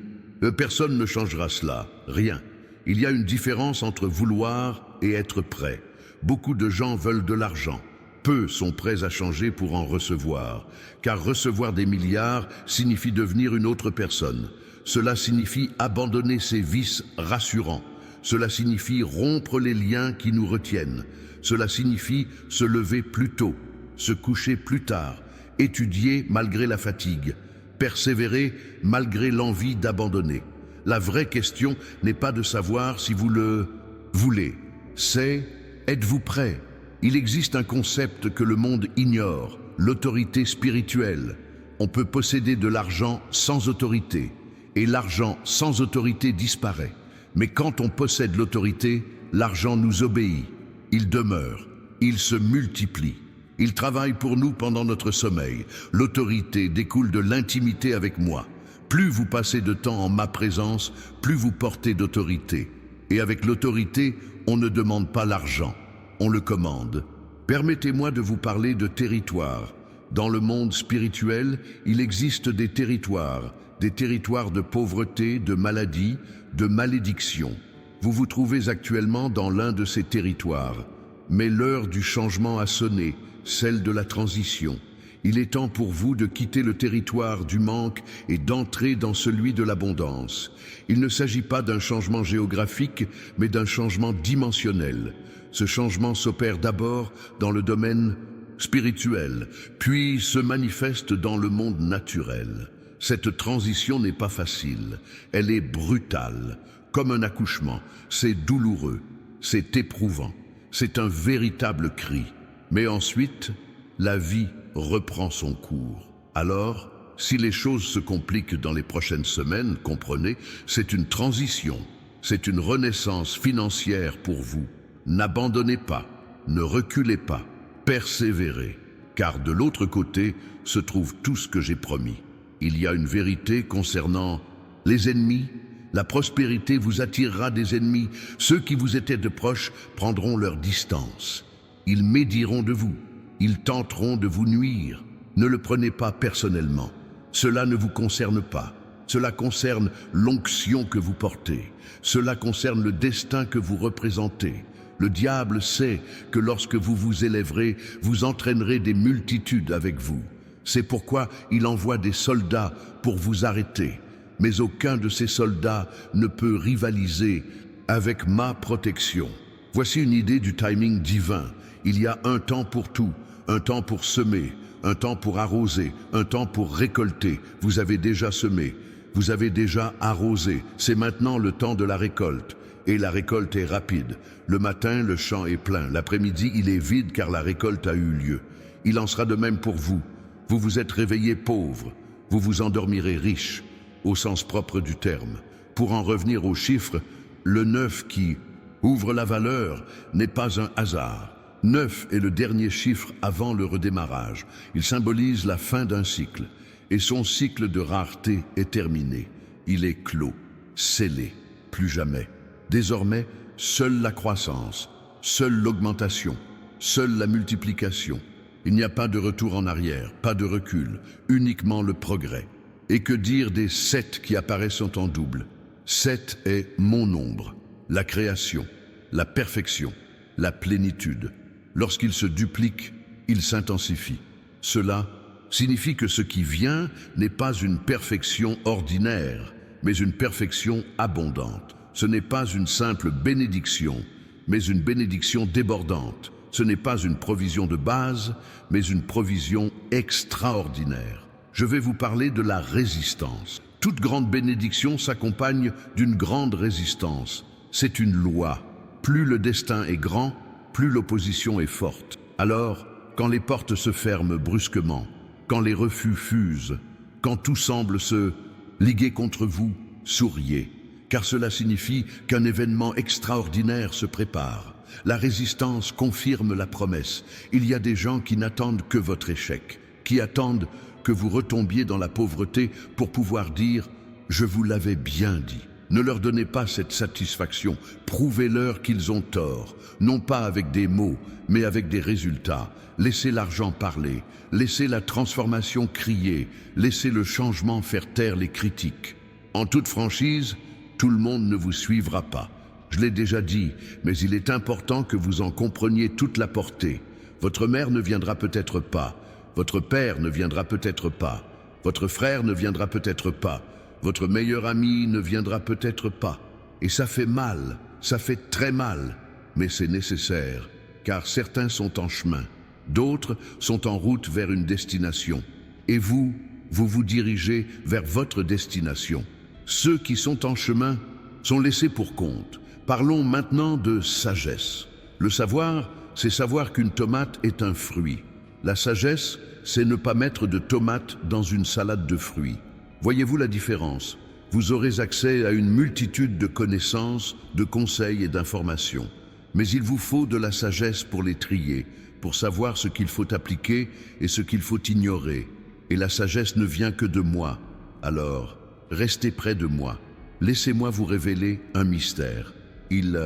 Personne ne changera cela, rien. Il y a une différence entre vouloir et être prêt. Beaucoup de gens veulent de l'argent. Peu sont prêts à changer pour en recevoir. Car recevoir des milliards signifie devenir une autre personne. Cela signifie abandonner ses vices rassurants. Cela signifie rompre les liens qui nous retiennent. Cela signifie se lever plus tôt, se coucher plus tard, étudier malgré la fatigue, persévérer malgré l'envie d'abandonner. La vraie question n'est pas de savoir si vous le voulez, c'est êtes-vous prêt? Il existe un concept que le monde ignore, l'autorité spirituelle. On peut posséder de l'argent sans autorité, et l'argent sans autorité disparaît. Mais quand on possède l'autorité, l'argent nous obéit. Il demeure, il se multiplie. Il travaille pour nous pendant notre sommeil. L'autorité découle de l'intimité avec moi. Plus vous passez de temps en ma présence, plus vous portez d'autorité. Et avec l'autorité, on ne demande pas l'argent, on le commande. Permettez-moi de vous parler de territoire. Dans le monde spirituel, il existe des territoires de pauvreté, de maladie, de malédiction. Vous vous trouvez actuellement dans l'un de ces territoires. Mais l'heure du changement a sonné, celle de la transition. Il est temps pour vous de quitter le territoire du manque et d'entrer dans celui de l'abondance. Il ne s'agit pas d'un changement géographique, mais d'un changement dimensionnel. Ce changement s'opère d'abord dans le domaine spirituel, puis se manifeste dans le monde naturel. Cette transition n'est pas facile, elle est brutale. Comme un accouchement, c'est douloureux, c'est éprouvant, c'est un véritable cri. Mais ensuite, la vie reprend son cours. Alors, si les choses se compliquent dans les prochaines semaines, comprenez, c'est une transition, c'est une renaissance financière pour vous. N'abandonnez pas, ne reculez pas, persévérez, car de l'autre côté se trouve tout ce que j'ai promis. Il y a une vérité concernant les ennemis. La prospérité vous attirera des ennemis. Ceux qui vous étaient de proches prendront leur distance. Ils médiront de vous. Ils tenteront de vous nuire. Ne le prenez pas personnellement. Cela ne vous concerne pas. Cela concerne l'onction que vous portez. Cela concerne le destin que vous représentez. Le diable sait que lorsque vous vous élèverez, vous entraînerez des multitudes avec vous. C'est pourquoi il envoie des soldats pour vous arrêter. Mais aucun de ces soldats ne peut rivaliser avec ma protection. Voici une idée du timing divin. Il y a un temps pour tout, un temps pour semer, un temps pour arroser, un temps pour récolter. Vous avez déjà semé, vous avez déjà arrosé. C'est maintenant le temps de la récolte. Et la récolte est rapide. Le matin, le champ est plein. L'après-midi, il est vide car la récolte a eu lieu. Il en sera de même pour vous. Vous vous êtes réveillés pauvres. Vous vous endormirez riches, au sens propre du terme. Pour en revenir aux chiffres, le 9 qui ouvre la valeur n'est pas un hasard. 9 est le dernier chiffre avant le redémarrage. Il symbolise la fin d'un cycle. Et son cycle de rareté est terminé. Il est clos, scellé, plus jamais. Désormais, seule la croissance, seule l'augmentation, seule la multiplication. Il n'y a pas de retour en arrière, pas de recul, uniquement le progrès. Et que dire des 7 qui apparaissent en double? 7 est mon nombre, la création, la perfection, la plénitude. Lorsqu'il se duplique, il s'intensifie. Cela signifie que ce qui vient n'est pas une perfection ordinaire, mais une perfection abondante. Ce n'est pas une simple bénédiction, mais une bénédiction débordante, Ce n'est pas une provision de base, mais une provision extraordinaire. Je vais vous parler de la résistance. Toute grande bénédiction s'accompagne d'une grande résistance. C'est une loi. Plus le destin est grand, plus l'opposition est forte. Alors, quand les portes se ferment brusquement, quand les refus fusent, quand tout semble se liguer contre vous, souriez, car cela signifie qu'un événement extraordinaire se prépare. La résistance confirme la promesse. Il y a des gens qui n'attendent que votre échec, qui attendent que vous retombiez dans la pauvreté pour pouvoir dire « Je vous l'avais bien dit ». Ne leur donnez pas cette satisfaction, prouvez-leur qu'ils ont tort, non pas avec des mots, mais avec des résultats. Laissez l'argent parler, laissez la transformation crier, laissez le changement faire taire les critiques. En toute franchise, tout le monde ne vous suivra pas. Je l'ai déjà dit, mais il est important que vous en compreniez toute la portée. Votre mère ne viendra peut-être pas, votre père ne viendra peut-être pas, votre frère ne viendra peut-être pas, votre meilleur ami ne viendra peut-être pas. Et ça fait mal, ça fait très mal, mais c'est nécessaire, car certains sont en chemin, d'autres sont en route vers une destination. Et vous vous dirigez vers votre destination. Ceux qui sont en chemin sont laissés pour compte. Parlons maintenant de sagesse. Le savoir, c'est savoir qu'une tomate est un fruit. La sagesse, c'est ne pas mettre de tomates dans une salade de fruits. Voyez-vous la différence? Vous aurez accès à une multitude de connaissances, de conseils et d'informations. Mais il vous faut de la sagesse pour les trier, pour savoir ce qu'il faut appliquer et ce qu'il faut ignorer. Et la sagesse ne vient que de moi. Alors, restez près de moi. Laissez-moi vous révéler un mystère. Il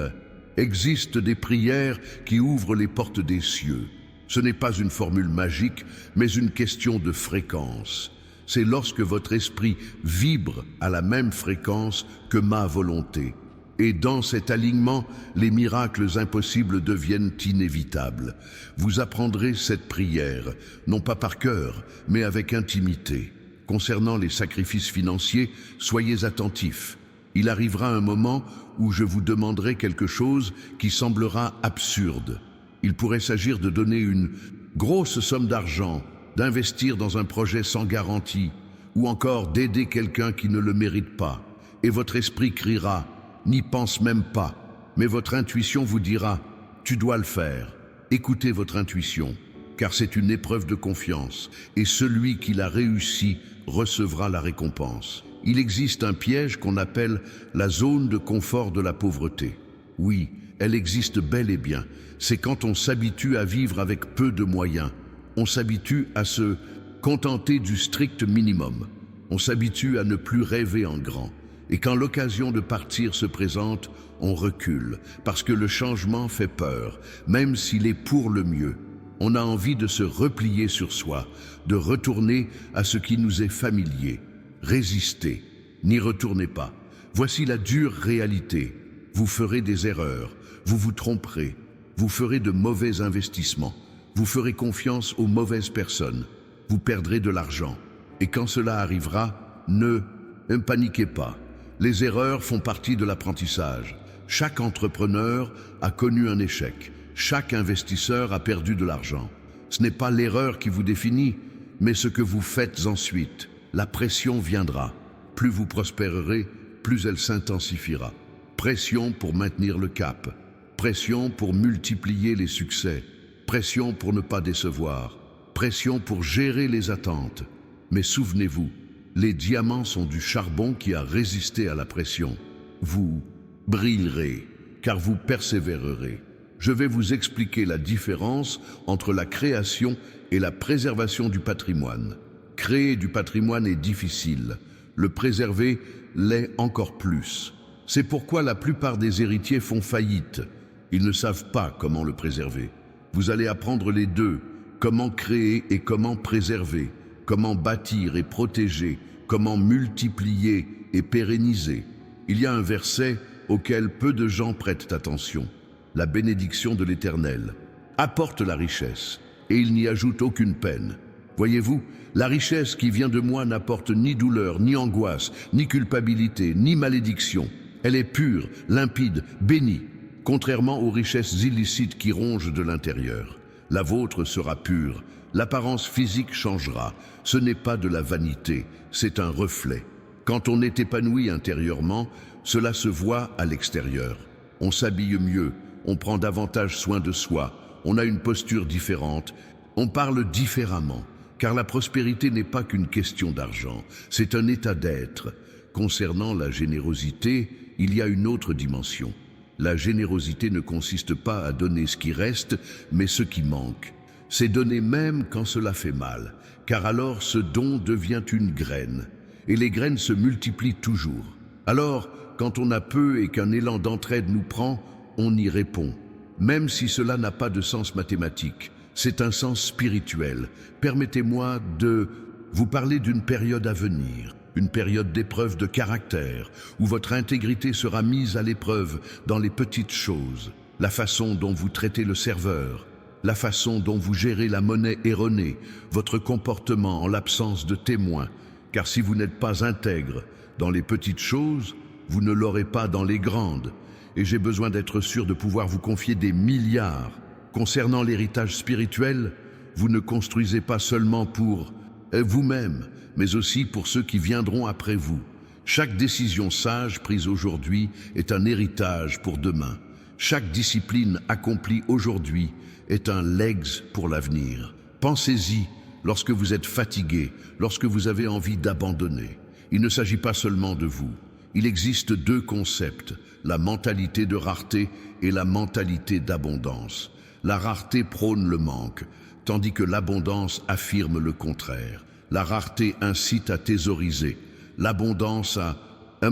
existe des prières qui ouvrent les portes des cieux. Ce n'est pas une formule magique, mais une question de fréquence. C'est lorsque votre esprit vibre à la même fréquence que ma volonté. Et dans cet alignement, les miracles impossibles deviennent inévitables. Vous apprendrez cette prière, non pas par cœur, mais avec intimité. Concernant les sacrifices financiers, soyez attentifs. Il arrivera un moment où je vous demanderai quelque chose qui semblera absurde. Il pourrait s'agir de donner une grosse somme d'argent, d'investir dans un projet sans garantie, ou encore d'aider quelqu'un qui ne le mérite pas. Et votre esprit criera « N'y pense même pas », mais votre intuition vous dira « Tu dois le faire ». Écoutez votre intuition, car c'est une épreuve de confiance, et celui qui l'a réussi recevra la récompense. Il existe un piège qu'on appelle la zone de confort de la pauvreté. Oui, elle existe bel et bien. C'est quand on s'habitue à vivre avec peu de moyens. On s'habitue à se contenter du strict minimum. On s'habitue à ne plus rêver en grand. Et quand l'occasion de partir se présente, on recule, parce que le changement fait peur, même s'il est pour le mieux. On a envie de se replier sur soi, de retourner à ce qui nous est familier. Résistez, n'y retournez pas. Voici la dure réalité. Vous ferez des erreurs, vous vous tromperez, vous ferez de mauvais investissements, vous ferez confiance aux mauvaises personnes, vous perdrez de l'argent. Et quand cela arrivera, ne paniquez pas. Les erreurs font partie de l'apprentissage. Chaque entrepreneur a connu un échec. Chaque investisseur a perdu de l'argent. Ce n'est pas l'erreur qui vous définit, mais ce que vous faites ensuite. La pression viendra. Plus vous prospérerez, plus elle s'intensifiera. Pression pour maintenir le cap. Pression pour multiplier les succès. Pression pour ne pas décevoir. Pression pour gérer les attentes. Mais souvenez-vous, les diamants sont du charbon qui a résisté à la pression. Vous brillerez, car vous persévérerez. Je vais vous expliquer la différence entre la création et la préservation du patrimoine. Créer du patrimoine est difficile. Le préserver l'est encore plus. C'est pourquoi la plupart des héritiers font faillite. Ils ne savent pas comment le préserver. Vous allez apprendre les deux, comment créer et comment préserver, comment bâtir et protéger, comment multiplier et pérenniser. Il y a un verset auquel peu de gens prêtent attention. La bénédiction de l'Éternel apporte la richesse et il n'y ajoute aucune peine. Voyez-vous, la richesse qui vient de moi n'apporte ni douleur, ni angoisse, ni culpabilité, ni malédiction. Elle est pure, limpide, bénie. contrairement aux richesses illicites qui rongent de l'intérieur. La vôtre sera pure, l'apparence physique changera. Ce n'est pas de la vanité, c'est un reflet. Quand on est épanoui intérieurement, cela se voit à l'extérieur. On s'habille mieux, on prend davantage soin de soi, on a une posture différente, on parle différemment, car la prospérité n'est pas qu'une question d'argent, c'est un état d'être. Concernant la générosité, il y a une autre dimension. La générosité ne consiste pas à donner ce qui reste, mais ce qui manque. C'est donner même quand cela fait mal, car alors ce don devient une graine, et les graines se multiplient toujours. Alors, quand on a peu et qu'un élan d'entraide nous prend, on y répond. Même si cela n'a pas de sens mathématique, c'est un sens spirituel. Permettez-moi de vous parler d'une période à venir, une période d'épreuve de caractère, où votre intégrité sera mise à l'épreuve dans les petites choses, la façon dont vous traitez le serveur, la façon dont vous gérez la monnaie erronée, votre comportement en l'absence de témoins, car si vous n'êtes pas intègre dans les petites choses, vous ne l'aurez pas dans les grandes. Et j'ai besoin d'être sûr de pouvoir vous confier des milliards. Concernant l'héritage spirituel, vous ne construisez pas seulement pour vous-même, mais aussi pour ceux qui viendront après vous. Chaque décision sage prise aujourd'hui est un héritage pour demain. Chaque discipline accomplie aujourd'hui est un legs pour l'avenir. Pensez-y lorsque vous êtes fatigué, lorsque vous avez envie d'abandonner. Il ne s'agit pas seulement de vous. Il existe deux concepts, la mentalité de rareté et la mentalité d'abondance. La rareté prône le manque, tandis que l'abondance affirme le contraire. La rareté incite à thésauriser, l'abondance à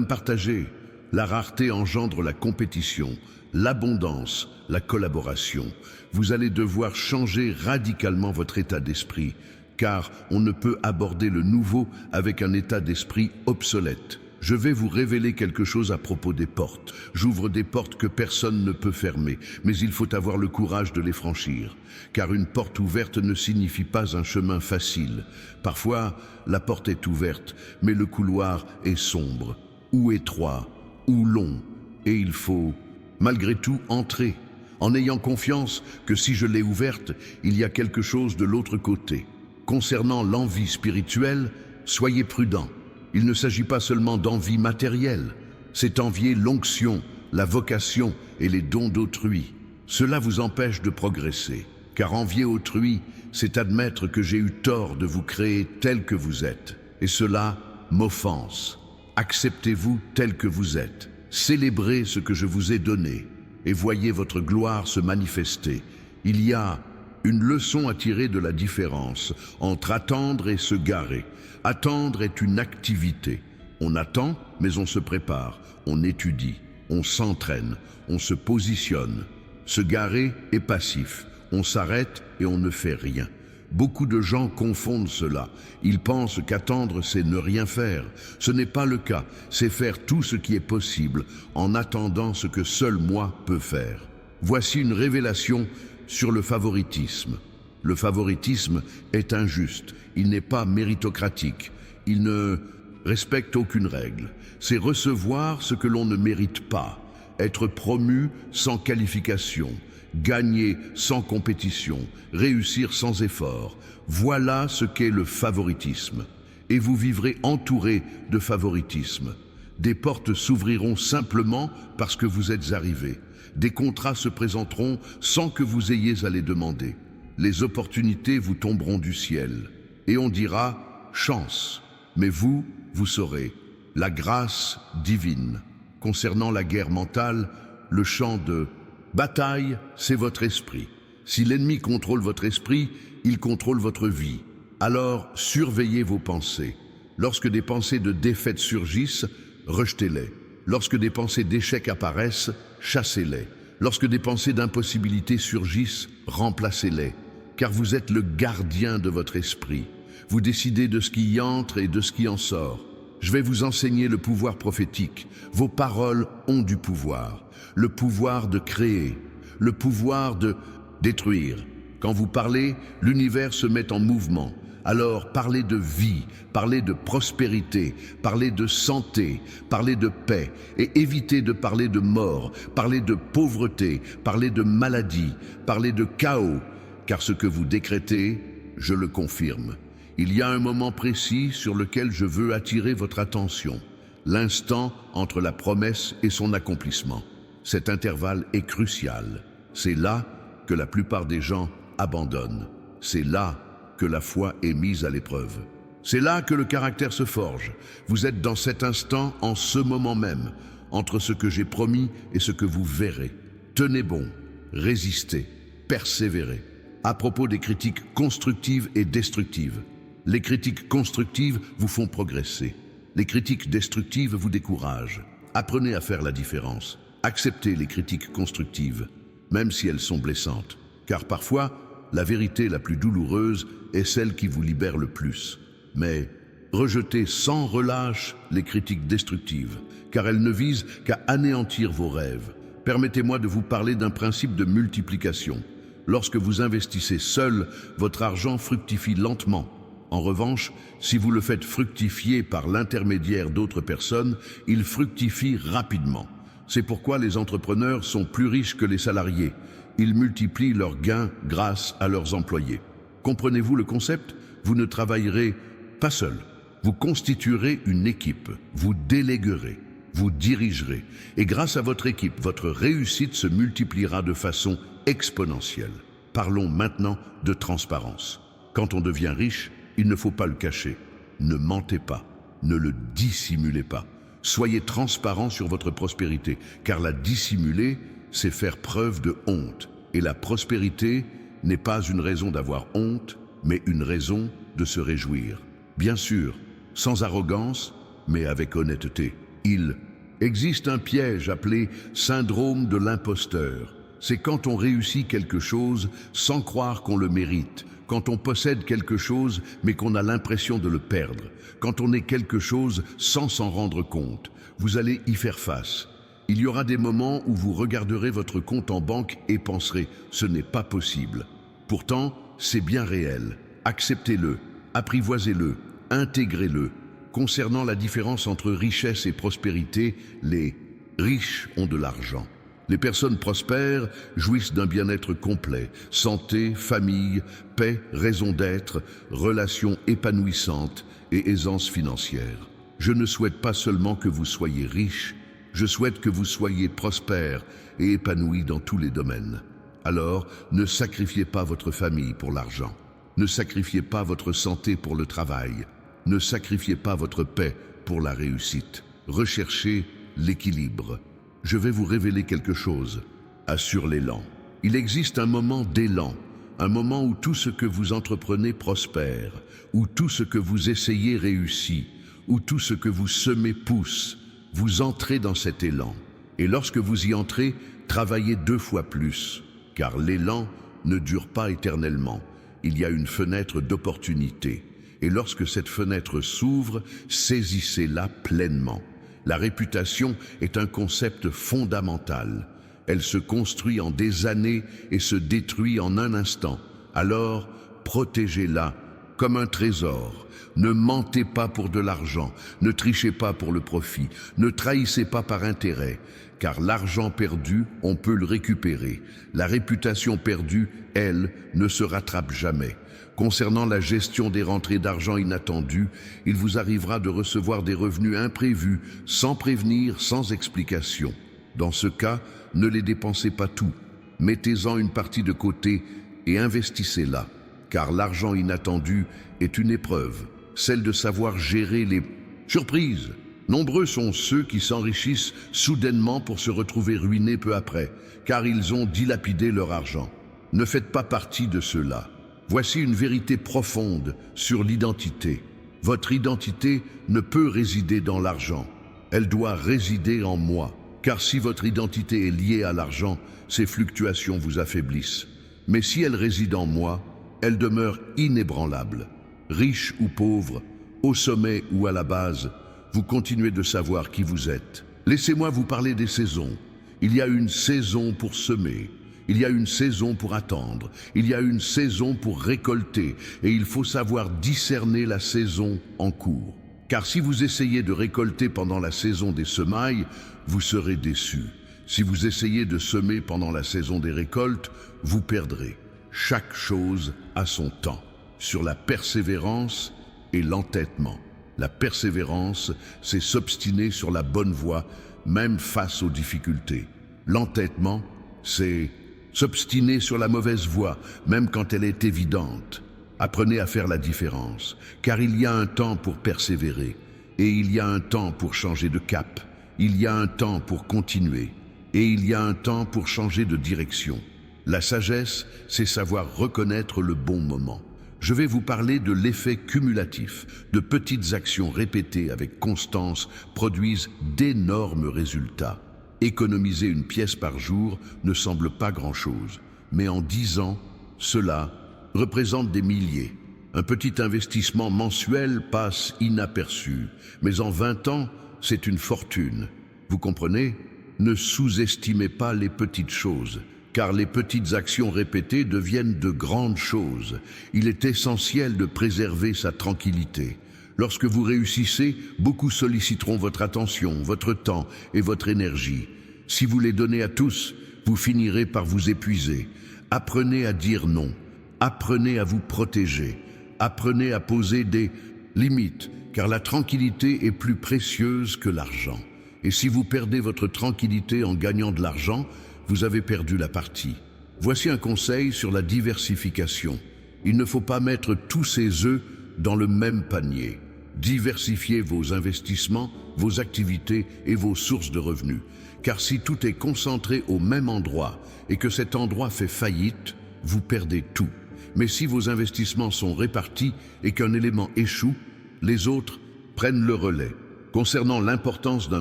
partager. La rareté engendre la compétition, l'abondance, la collaboration. Vous allez devoir changer radicalement votre état d'esprit, car on ne peut aborder le nouveau avec un état d'esprit obsolète. Je vais vous révéler quelque chose à propos des portes. J'ouvre des portes que personne ne peut fermer, mais il faut avoir le courage de les franchir. Car une porte ouverte ne signifie pas un chemin facile. Parfois, la porte est ouverte, mais le couloir est sombre, ou étroit, ou long, et il faut, malgré tout, entrer, en ayant confiance que si je l'ai ouverte, il y a quelque chose de l'autre côté. Concernant l'envie spirituelle, soyez prudents. Il ne s'agit pas seulement d'envie matérielle, c'est envier l'onction, la vocation et les dons d'autrui. Cela vous empêche de progresser, car envier autrui, c'est admettre que j'ai eu tort de vous créer tel que vous êtes. Et cela m'offense. Acceptez-vous tel que vous êtes. Célébrez ce que je vous ai donné et voyez votre gloire se manifester. Il y a une leçon à tirer de la différence entre attendre et se garer. Attendre est une activité. On attend, mais on se prépare, on étudie, on s'entraîne, on se positionne. Se garer est passif. On s'arrête et on ne fait rien. Beaucoup de gens confondent cela. Ils pensent qu'attendre, c'est ne rien faire. Ce n'est pas le cas. C'est faire tout ce qui est possible en attendant ce que seul moi peux faire. Voici une révélation sur le favoritisme. Le favoritisme est injuste. Il n'est pas méritocratique. Il ne respecte aucune règle. C'est recevoir ce que l'on ne mérite pas. Être promu sans qualification. Gagner sans compétition, réussir sans effort. Voilà ce qu'est le favoritisme. Et vous vivrez entouré de favoritisme. Des portes s'ouvriront simplement parce que vous êtes arrivé. Des contrats se présenteront sans que vous ayez à les demander. Les opportunités vous tomberont du ciel. Et on dira « chance ». Mais vous saurez « la grâce divine ». Concernant la guerre mentale, le chant de bataille, c'est votre esprit. Si l'ennemi contrôle votre esprit, il contrôle votre vie. Alors, surveillez vos pensées. Lorsque des pensées de défaite surgissent, rejetez-les. Lorsque des pensées d'échec apparaissent, chassez-les. Lorsque des pensées d'impossibilité surgissent, remplacez-les. Car vous êtes le gardien de votre esprit. Vous décidez de ce qui y entre et de ce qui en sort. Je vais vous enseigner le pouvoir prophétique. Vos paroles ont du pouvoir. Le pouvoir de créer, le pouvoir de détruire. Quand vous parlez, l'univers se met en mouvement. Alors parlez de vie, parlez de prospérité, parlez de santé, parlez de paix et évitez de parler de mort, parlez de pauvreté, parlez de maladie, parlez de chaos, car ce que vous décrétez, je le confirme. Il y a un moment précis sur lequel je veux attirer votre attention, l'instant entre la promesse et son accomplissement. Cet intervalle est crucial. C'est là que la plupart des gens abandonnent. C'est là que la foi est mise à l'épreuve. C'est là que le caractère se forge. Vous êtes dans cet instant, en ce moment même, entre ce que j'ai promis et ce que vous verrez. Tenez bon, résistez, persévérez. À propos des critiques constructives et destructives, les critiques constructives vous font progresser. Les critiques destructives vous découragent. Apprenez à faire la différence. Acceptez les critiques constructives, même si elles sont blessantes, car parfois, la vérité la plus douloureuse est celle qui vous libère le plus. Mais rejetez sans relâche les critiques destructives, car elles ne visent qu'à anéantir vos rêves. Permettez-moi de vous parler d'un principe de multiplication. Lorsque vous investissez seul, votre argent fructifie lentement. En revanche, si vous le faites fructifier par l'intermédiaire d'autres personnes, il fructifie rapidement. C'est pourquoi les entrepreneurs sont plus riches que les salariés. Ils multiplient leurs gains grâce à leurs employés. Comprenez-vous le concept? Vous ne travaillerez pas seul. Vous constituerez une équipe. Vous déléguerez. Vous dirigerez. Et grâce à votre équipe, votre réussite se multipliera de façon exponentielle. Parlons maintenant de transparence. Quand on devient riche, il ne faut pas le cacher. Ne mentez pas. Ne le dissimulez pas. Soyez transparent sur votre prospérité, car la dissimuler, c'est faire preuve de honte. Et la prospérité n'est pas une raison d'avoir honte, mais une raison de se réjouir. Bien sûr, sans arrogance, mais avec honnêteté. Il existe un piège appelé syndrome de l'imposteur. C'est quand on réussit quelque chose sans croire qu'on le mérite, quand on possède quelque chose mais qu'on a l'impression de le perdre, quand on est quelque chose sans s'en rendre compte. Vous allez y faire face. Il y aura des moments où vous regarderez votre compte en banque et penserez « ce n'est pas possible ». Pourtant, c'est bien réel. Acceptez-le, apprivoisez-le, intégrez-le. Concernant la différence entre richesse et prospérité, les riches ont de l'argent. Les personnes prospères jouissent d'un bien-être complet, santé, famille, paix, raison d'être, relations épanouissantes et aisance financière. Je ne souhaite pas seulement que vous soyez riches, je souhaite que vous soyez prospères et épanouis dans tous les domaines. Alors, ne sacrifiez pas votre famille pour l'argent. Ne sacrifiez pas votre santé pour le travail. Ne sacrifiez pas votre paix pour la réussite. Recherchez l'équilibre. Je vais vous révéler quelque chose. Assure l'élan. Il existe un moment d'élan, un moment où tout ce que vous entreprenez prospère, où tout ce que vous essayez réussit, où tout ce que vous semez pousse. Vous entrez dans cet élan. Et lorsque vous y entrez, travaillez 2 fois plus, car l'élan ne dure pas éternellement. Il y a une fenêtre d'opportunité. Et lorsque cette fenêtre s'ouvre, saisissez-la pleinement. La réputation est un concept fondamental. Elle se construit en des années et se détruit en un instant. Alors, protégez-la comme un trésor. Ne mentez pas pour de l'argent, ne trichez pas pour le profit, ne trahissez pas par intérêt, car l'argent perdu, on peut le récupérer. La réputation perdue, elle, ne se rattrape jamais. Concernant la gestion des rentrées d'argent inattendues, il vous arrivera de recevoir des revenus imprévus, sans prévenir, sans explication. Dans ce cas, ne les dépensez pas tout. Mettez-en une partie de côté et investissez-la, car l'argent inattendu est une épreuve, celle de savoir gérer les surprises. Nombreux sont ceux qui s'enrichissent soudainement pour se retrouver ruinés peu après, car ils ont dilapidé leur argent. Ne faites pas partie de ceux-là. Voici une vérité profonde sur l'identité. Votre identité ne peut résider dans l'argent. Elle doit résider en moi. Car si votre identité est liée à l'argent, ces fluctuations vous affaiblissent. Mais si elle réside en moi, elle demeure inébranlable. Riche ou pauvre, au sommet ou à la base, vous continuez de savoir qui vous êtes. Laissez-moi vous parler des saisons. Il y a une saison pour semer. Il y a une saison pour attendre, il y a une saison pour récolter, et il faut savoir discerner la saison en cours. Car si vous essayez de récolter pendant la saison des semailles, vous serez déçus. Si vous essayez de semer pendant la saison des récoltes, vous perdrez. Chaque chose a son temps. Sur la persévérance et l'entêtement. La persévérance, c'est s'obstiner sur la bonne voie, même face aux difficultés. L'entêtement, c'est s'obstiner sur la mauvaise voie, même quand elle est évidente. Apprenez à faire la différence, car il y a un temps pour persévérer, et il y a un temps pour changer de cap, il y a un temps pour continuer, et il y a un temps pour changer de direction. La sagesse, c'est savoir reconnaître le bon moment. Je vais vous parler de l'effet cumulatif. De petites actions répétées avec constance produisent d'énormes résultats. Économiser une pièce par jour ne semble pas grand-chose, mais en 10 ans, cela représente des milliers. Un petit investissement mensuel passe inaperçu, mais en 20 ans, c'est une fortune. Vous comprenez? Ne sous-estimez pas les petites choses, car les petites actions répétées deviennent de grandes choses. Il est essentiel de préserver sa tranquillité. Lorsque vous réussissez, beaucoup solliciteront votre attention, votre temps et votre énergie. Si vous les donnez à tous, vous finirez par vous épuiser. Apprenez à dire non. Apprenez à vous protéger. Apprenez à poser des limites, car la tranquillité est plus précieuse que l'argent. Et si vous perdez votre tranquillité en gagnant de l'argent, vous avez perdu la partie. Voici un conseil sur la diversification. Il ne faut pas mettre tous ses œufs dans le même panier. Diversifiez vos investissements, vos activités et vos sources de revenus. Car si tout est concentré au même endroit et que cet endroit fait faillite, vous perdez tout. Mais si vos investissements sont répartis et qu'un élément échoue, les autres prennent le relais. Concernant l'importance d'un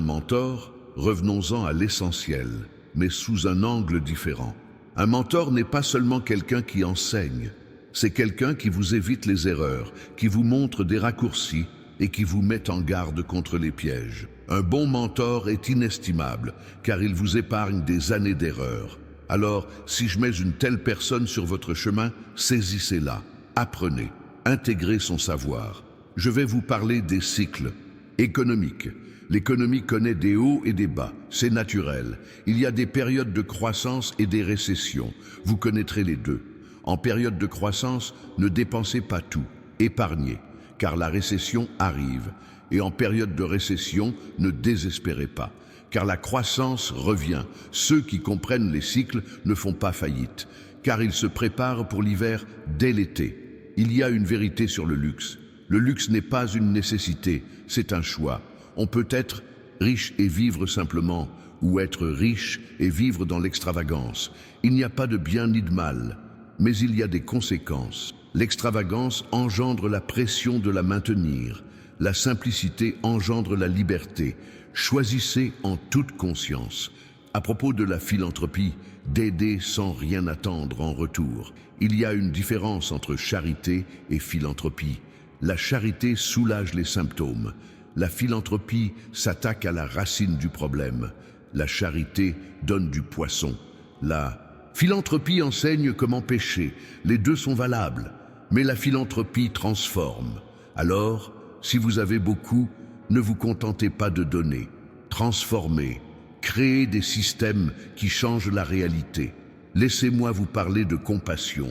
mentor, revenons-en à l'essentiel, mais sous un angle différent. Un mentor n'est pas seulement quelqu'un qui enseigne, c'est quelqu'un qui vous évite les erreurs, qui vous montre des raccourcis et qui vous met en garde contre les pièges. Un bon mentor est inestimable, car il vous épargne des années d'erreurs. Alors, si je mets une telle personne sur votre chemin, saisissez-la, apprenez, intégrez son savoir. Je vais vous parler des cycles économiques. L'économie connaît des hauts et des bas, c'est naturel. Il y a des périodes de croissance et des récessions. Vous connaîtrez les deux. En période de croissance, ne dépensez pas tout, épargnez, car la récession arrive. Et en période de récession, ne désespérez pas, car la croissance revient. Ceux qui comprennent les cycles ne font pas faillite, car ils se préparent pour l'hiver dès l'été. Il y a une vérité sur le luxe. Le luxe n'est pas une nécessité, c'est un choix. On peut être riche et vivre simplement, ou être riche et vivre dans l'extravagance. Il n'y a pas de bien ni de mal, mais il y a des conséquences. L'extravagance engendre la pression de la maintenir. La simplicité engendre la liberté. Choisissez en toute conscience. À propos de la philanthropie, d'aider sans rien attendre en retour. Il y a une différence entre charité et philanthropie. La charité soulage les symptômes. La philanthropie s'attaque à la racine du problème. La charité donne du poisson. La philanthropie enseigne comment pêcher. Les deux sont valables, mais la philanthropie transforme. Alors, si vous avez beaucoup, ne vous contentez pas de donner. Transformez, créez des systèmes qui changent la réalité. Laissez-moi vous parler de compassion.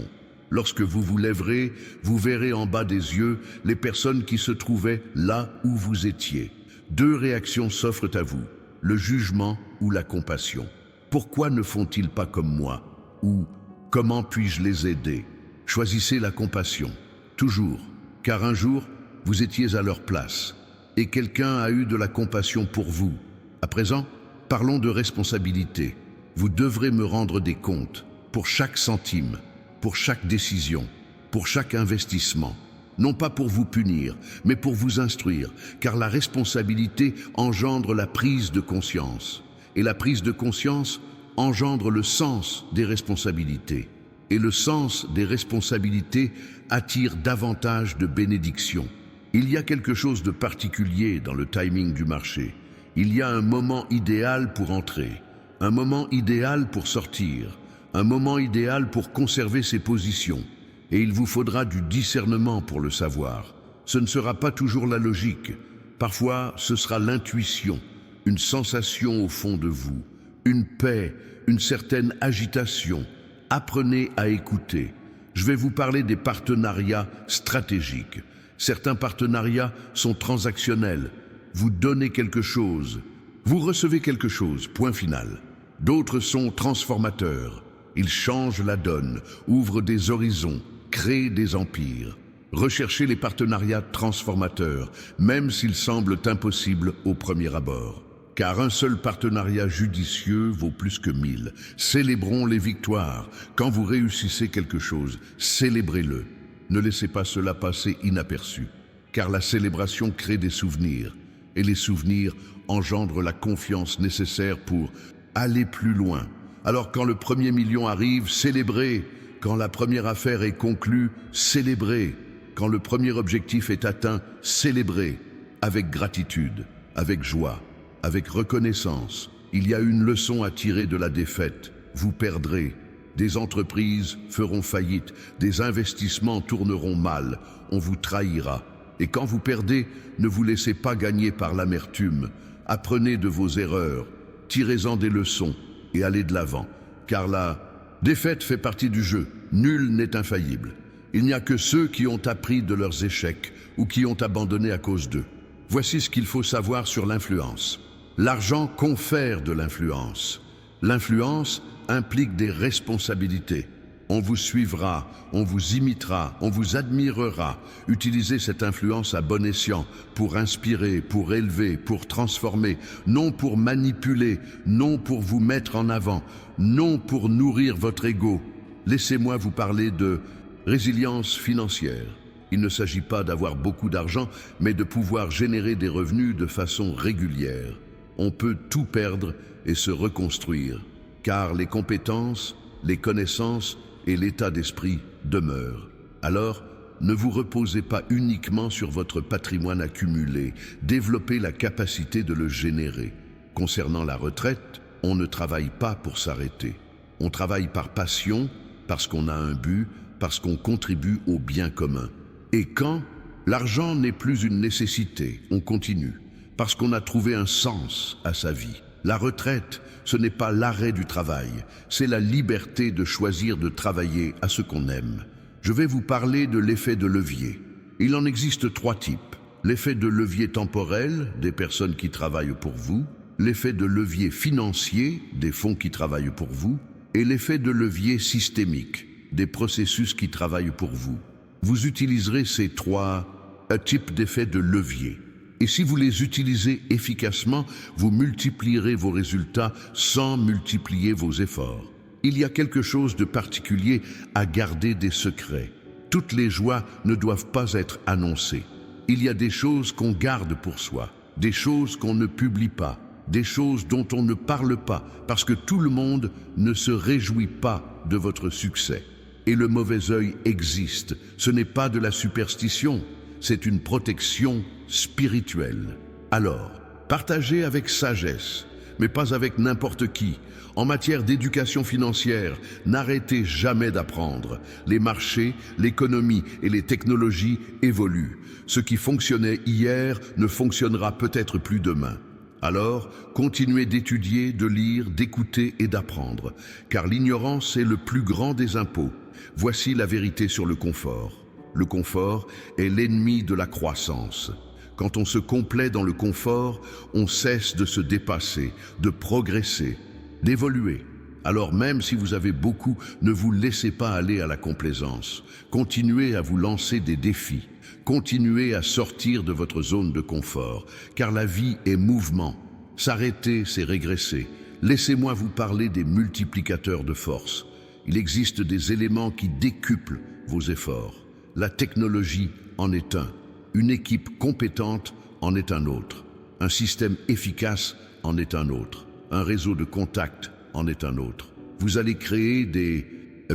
Lorsque vous vous lèverez, vous verrez en bas des yeux les personnes qui se trouvaient là où vous étiez. Deux réactions s'offrent à vous, le jugement ou la compassion. Pourquoi ne font-ils pas comme moi? Ou comment puis-je les aider? Choisissez la compassion, toujours, car un jour, vous étiez à leur place, et quelqu'un a eu de la compassion pour vous. À présent, parlons de responsabilité. Vous devrez me rendre des comptes pour chaque centime, pour chaque décision, pour chaque investissement. Non pas pour vous punir, mais pour vous instruire, car la responsabilité engendre la prise de conscience. Et la prise de conscience engendre le sens des responsabilités. Et le sens des responsabilités attire davantage de bénédictions. Il y a quelque chose de particulier dans le timing du marché. Il y a un moment idéal pour entrer, un moment idéal pour sortir, un moment idéal pour conserver ses positions, et il vous faudra du discernement pour le savoir. Ce ne sera pas toujours la logique, parfois ce sera l'intuition, une sensation au fond de vous, une paix, une certaine agitation. Apprenez à écouter. Je vais vous parler des partenariats stratégiques. Certains partenariats sont transactionnels. Vous donnez quelque chose, vous recevez quelque chose, point final. D'autres sont transformateurs. Ils changent la donne, ouvrent des horizons, créent des empires. Recherchez les partenariats transformateurs, même s'ils semblent impossibles au premier abord. Car un seul partenariat judicieux vaut plus que 1000. Célébrons les victoires. Quand vous réussissez quelque chose, célébrez-le. Ne laissez pas cela passer inaperçu. Car la célébration crée des souvenirs. Et les souvenirs engendrent la confiance nécessaire pour aller plus loin. Alors quand le premier million arrive, célébrez. Quand la première affaire est conclue, célébrez. Quand le premier objectif est atteint, célébrez. Avec gratitude, avec joie. Avec reconnaissance. Il y a une leçon à tirer de la défaite. Vous perdrez. Des entreprises feront faillite. Des investissements tourneront mal. On vous trahira. Et quand vous perdez, ne vous laissez pas gagner par l'amertume. Apprenez de vos erreurs. Tirez-en des leçons et allez de l'avant. Car la défaite fait partie du jeu. Nul n'est infaillible. Il n'y a que ceux qui ont appris de leurs échecs ou qui ont abandonné à cause d'eux. Voici ce qu'il faut savoir sur l'influence. L'argent confère de l'influence. L'influence implique des responsabilités. On vous suivra, on vous imitera, on vous admirera. Utilisez cette influence à bon escient pour inspirer, pour élever, pour transformer, non pour manipuler, non pour vous mettre en avant, non pour nourrir votre ego. Laissez-moi vous parler de résilience financière. Il ne s'agit pas d'avoir beaucoup d'argent, mais de pouvoir générer des revenus de façon régulière. On peut tout perdre et se reconstruire, car les compétences, les connaissances et l'état d'esprit demeurent. Alors, ne vous reposez pas uniquement sur votre patrimoine accumulé, développez la capacité de le générer. Concernant la retraite, on ne travaille pas pour s'arrêter. On travaille par passion, parce qu'on a un but, parce qu'on contribue au bien commun. Et quand l'argent n'est plus une nécessité, on continue. Parce qu'on a trouvé un sens à sa vie. La retraite, ce n'est pas l'arrêt du travail, c'est la liberté de choisir de travailler à ce qu'on aime. Je vais vous parler de l'effet de levier. Il en existe 3 types. L'effet de levier temporel, des personnes qui travaillent pour vous, l'effet de levier financier, des fonds qui travaillent pour vous, et l'effet de levier systémique, des processus qui travaillent pour vous. Vous utiliserez ces 3 types d'effets de levier. Et si vous les utilisez efficacement, vous multiplierez vos résultats sans multiplier vos efforts. Il y a quelque chose de particulier à garder des secrets. Toutes les joies ne doivent pas être annoncées. Il y a des choses qu'on garde pour soi, des choses qu'on ne publie pas, des choses dont on ne parle pas, parce que tout le monde ne se réjouit pas de votre succès. Et le mauvais œil existe. Ce n'est pas de la superstition, c'est une protection spirituelle. Alors, partagez avec sagesse, mais pas avec n'importe qui. En matière d'éducation financière, n'arrêtez jamais d'apprendre. Les marchés, l'économie et les technologies évoluent. Ce qui fonctionnait hier ne fonctionnera peut-être plus demain. Alors, continuez d'étudier, de lire, d'écouter et d'apprendre, car l'ignorance est le plus grand des impôts. Voici la vérité sur le confort. Le confort est l'ennemi de la croissance. Quand on se complaît dans le confort, on cesse de se dépasser, de progresser, d'évoluer. Alors même si vous avez beaucoup, ne vous laissez pas aller à la complaisance. Continuez à vous lancer des défis. Continuez à sortir de votre zone de confort, car la vie est mouvement. S'arrêter, c'est régresser. Laissez-moi vous parler des multiplicateurs de force. Il existe des éléments qui décuplent vos efforts. La technologie en est un. Une équipe compétente en est un autre. Un système efficace en est un autre. Un réseau de contacts en est un autre. Vous allez créer des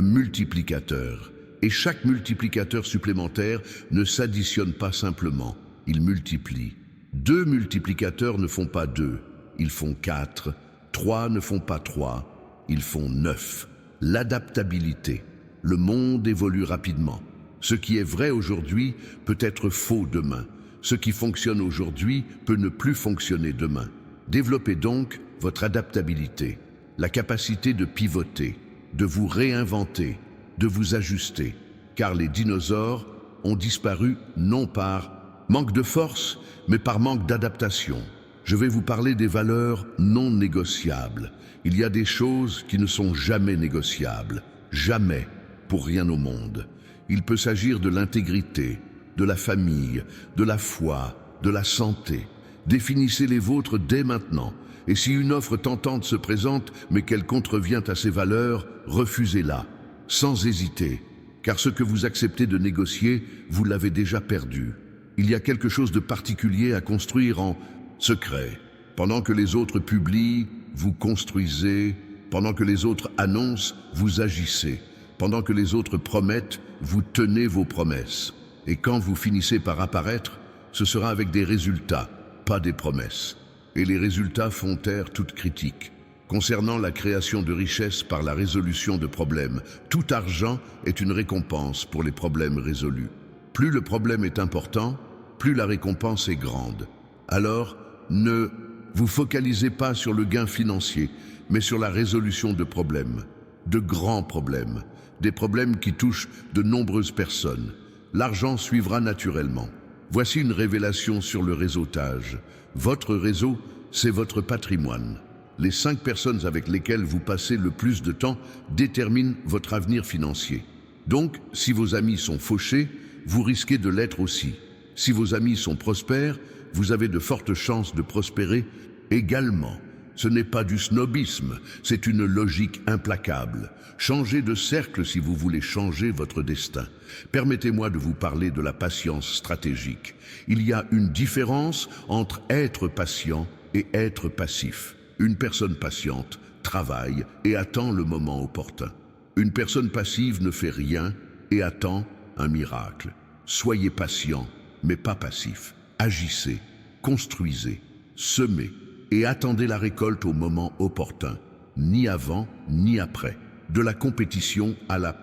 multiplicateurs. Et chaque multiplicateur supplémentaire ne s'additionne pas simplement, il multiplie. 2 multiplicateurs ne font pas 2, ils font 4. 3 ne font pas 3, ils font 9. l'adaptabilité. Le monde évolue rapidement. Ce qui est vrai aujourd'hui peut être faux demain. Ce qui fonctionne aujourd'hui peut ne plus fonctionner demain. Développez donc votre adaptabilité, la capacité de pivoter, de vous réinventer, de vous ajuster. Car les dinosaures ont disparu non par manque de force, mais par manque d'adaptation. Je vais vous parler des valeurs non négociables. Il y a des choses qui ne sont jamais négociables, jamais, pour rien au monde. Il peut s'agir de l'intégrité, de la famille, de la foi, de la santé. Définissez les vôtres dès maintenant. Et si une offre tentante se présente, mais qu'elle contrevient à ces valeurs, refusez-la, sans hésiter. Car ce que vous acceptez de négocier, vous l'avez déjà perdu. Il y a quelque chose de particulier à construire en secret. Pendant que les autres publient, vous construisez. Pendant que les autres annoncent, vous agissez. Pendant que les autres promettent, vous tenez vos promesses. Et quand vous finissez par apparaître, ce sera avec des résultats, pas des promesses. Et les résultats font taire toute critique. Concernant la création de richesses par la résolution de problèmes, tout argent est une récompense pour les problèmes résolus. Plus le problème est important, plus la récompense est grande. Alors, ne vous focalisez pas sur le gain financier, mais sur la résolution de problèmes, de grands problèmes, des problèmes qui touchent de nombreuses personnes. L'argent suivra naturellement. Voici une révélation sur le réseautage. Votre réseau, c'est votre patrimoine. Les 5 personnes avec lesquelles vous passez le plus de temps déterminent votre avenir financier. Donc, si vos amis sont fauchés, vous risquez de l'être aussi. Si vos amis sont prospères, vous avez de fortes chances de prospérer également. Ce n'est pas du snobisme, c'est une logique implacable. Changez de cercle si vous voulez changer votre destin. Permettez-moi de vous parler de la patience stratégique. Il y a une différence entre être patient et être passif. Une personne patiente travaille et attend le moment opportun. Une personne passive ne fait rien et attend un miracle. Soyez patient, mais pas passif. Agissez, construisez, semez et attendez la récolte au moment opportun, ni avant ni après. De la compétition à la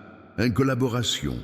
collaboration.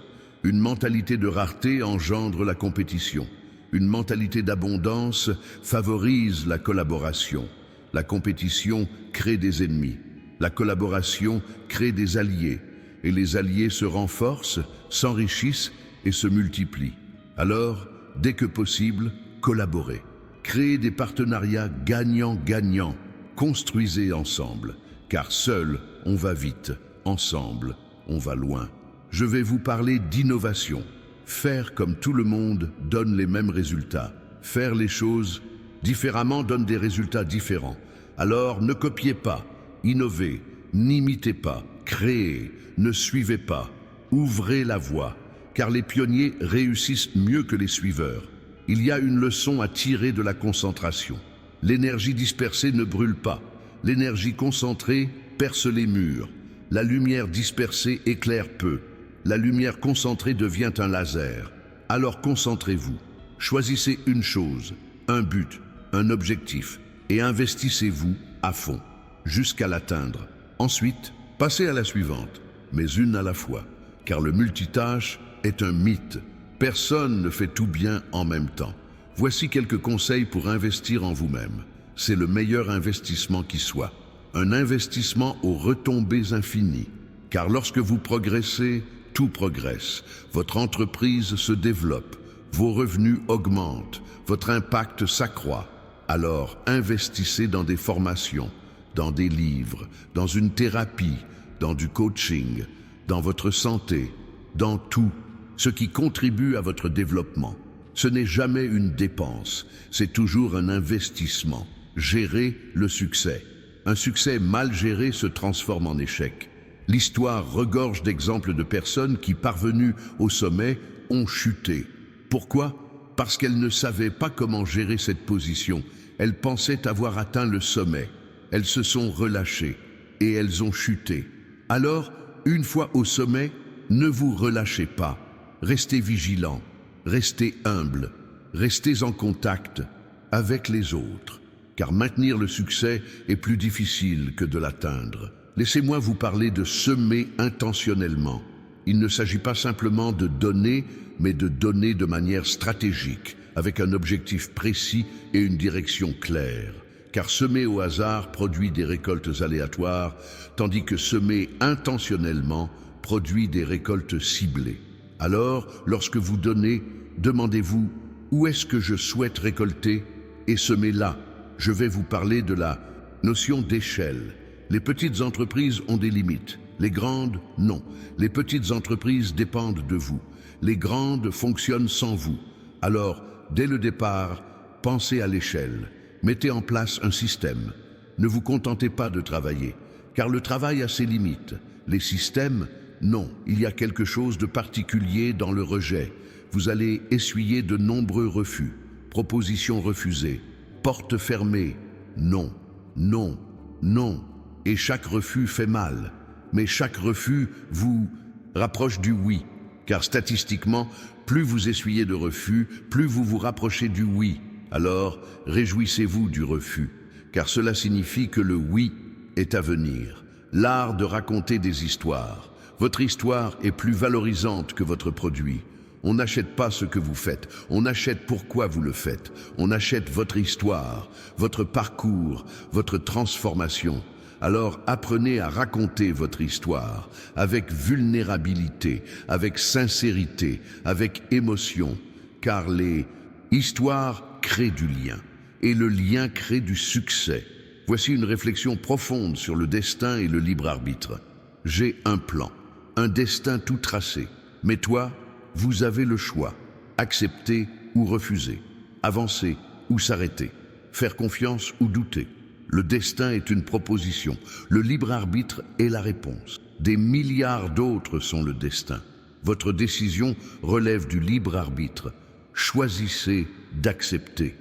Une mentalité de rareté engendre la compétition. Une mentalité d'abondance favorise la collaboration. La compétition crée des ennemis. La collaboration crée des alliés. Et les alliés se renforcent, s'enrichissent et se multiplient. Alors, dès que possible, collaborez. Créez des partenariats gagnant-gagnant. Construisez ensemble, car seul, on va vite. Ensemble, on va loin. Je vais vous parler d'innovation. Faire comme tout le monde donne les mêmes résultats. Faire les choses différemment donne des résultats différents. Alors ne copiez pas, innovez, n'imitez pas, créez, ne suivez pas. Ouvrez la voie, car les pionniers réussissent mieux que les suiveurs. Il y a une leçon à tirer de la concentration. L'énergie dispersée ne brûle pas. L'énergie concentrée perce les murs. La lumière dispersée éclaire peu. La lumière concentrée devient un laser. Alors concentrez-vous. Choisissez une chose, un but, un objectif, et investissez-vous à fond, jusqu'à l'atteindre. Ensuite, passez à la suivante, mais une à la fois, car le multitâche est un mythe. Personne ne fait tout bien en même temps. Voici quelques conseils pour investir en vous-même. C'est le meilleur investissement qui soit. Un investissement aux retombées infinies. Car lorsque vous progressez, tout progresse. Votre entreprise se développe, vos revenus augmentent, votre impact s'accroît. Alors investissez dans des formations, dans des livres, dans une thérapie, dans du coaching, dans votre santé, dans tout ce qui contribue à votre développement. Ce n'est jamais une dépense, c'est toujours un investissement. Gérez le succès. Un succès mal géré se transforme en échec. L'histoire regorge d'exemples de personnes qui, parvenues au sommet, ont chuté. Pourquoi? Parce qu'elles ne savaient pas comment gérer cette position. Elles pensaient avoir atteint le sommet. Elles se sont relâchées et elles ont chuté. Alors, une fois au sommet, ne vous relâchez pas. Restez vigilants, restez humbles, restez en contact avec les autres. Car maintenir le succès est plus difficile que de l'atteindre. Laissez-moi vous parler de semer intentionnellement. Il ne s'agit pas simplement de donner, mais de donner de manière stratégique, avec un objectif précis et une direction claire. Car semer au hasard produit des récoltes aléatoires, tandis que semer intentionnellement produit des récoltes ciblées. Alors, lorsque vous donnez, demandez-vous « Où est-ce que je souhaite récolter ?» et semez là. Je vais vous parler de la notion d'échelle. Les petites entreprises ont des limites. Les grandes, non. Les petites entreprises dépendent de vous. Les grandes fonctionnent sans vous. Alors, dès le départ, pensez à l'échelle. Mettez en place un système. Ne vous contentez pas de travailler, car le travail a ses limites. Les systèmes, non. Il y a quelque chose de particulier dans le rejet. Vous allez essuyer de nombreux refus. Propositions refusées. Portes fermées. Non, non, non. Et chaque refus fait mal. Mais chaque refus vous rapproche du oui. Car statistiquement, plus vous essuyez de refus, plus vous vous rapprochez du oui. Alors, réjouissez-vous du refus, car cela signifie que le oui est à venir. L'art de raconter des histoires. Votre histoire est plus valorisante que votre produit. On n'achète pas ce que vous faites, on achète pourquoi vous le faites. On achète votre histoire, votre parcours, votre transformation. Alors apprenez à raconter votre histoire avec vulnérabilité, avec sincérité, avec émotion, car les histoires créent du lien, et le lien crée du succès. Voici une réflexion profonde sur le destin et le libre arbitre. J'ai un plan, un destin tout tracé, mais toi, vous avez le choix, accepter ou refuser, avancer ou s'arrêter, faire confiance ou douter. Le destin est une proposition, le libre arbitre est la réponse. Des milliards d'autres sont le destin. Votre décision relève du libre arbitre. Choisissez d'accepter.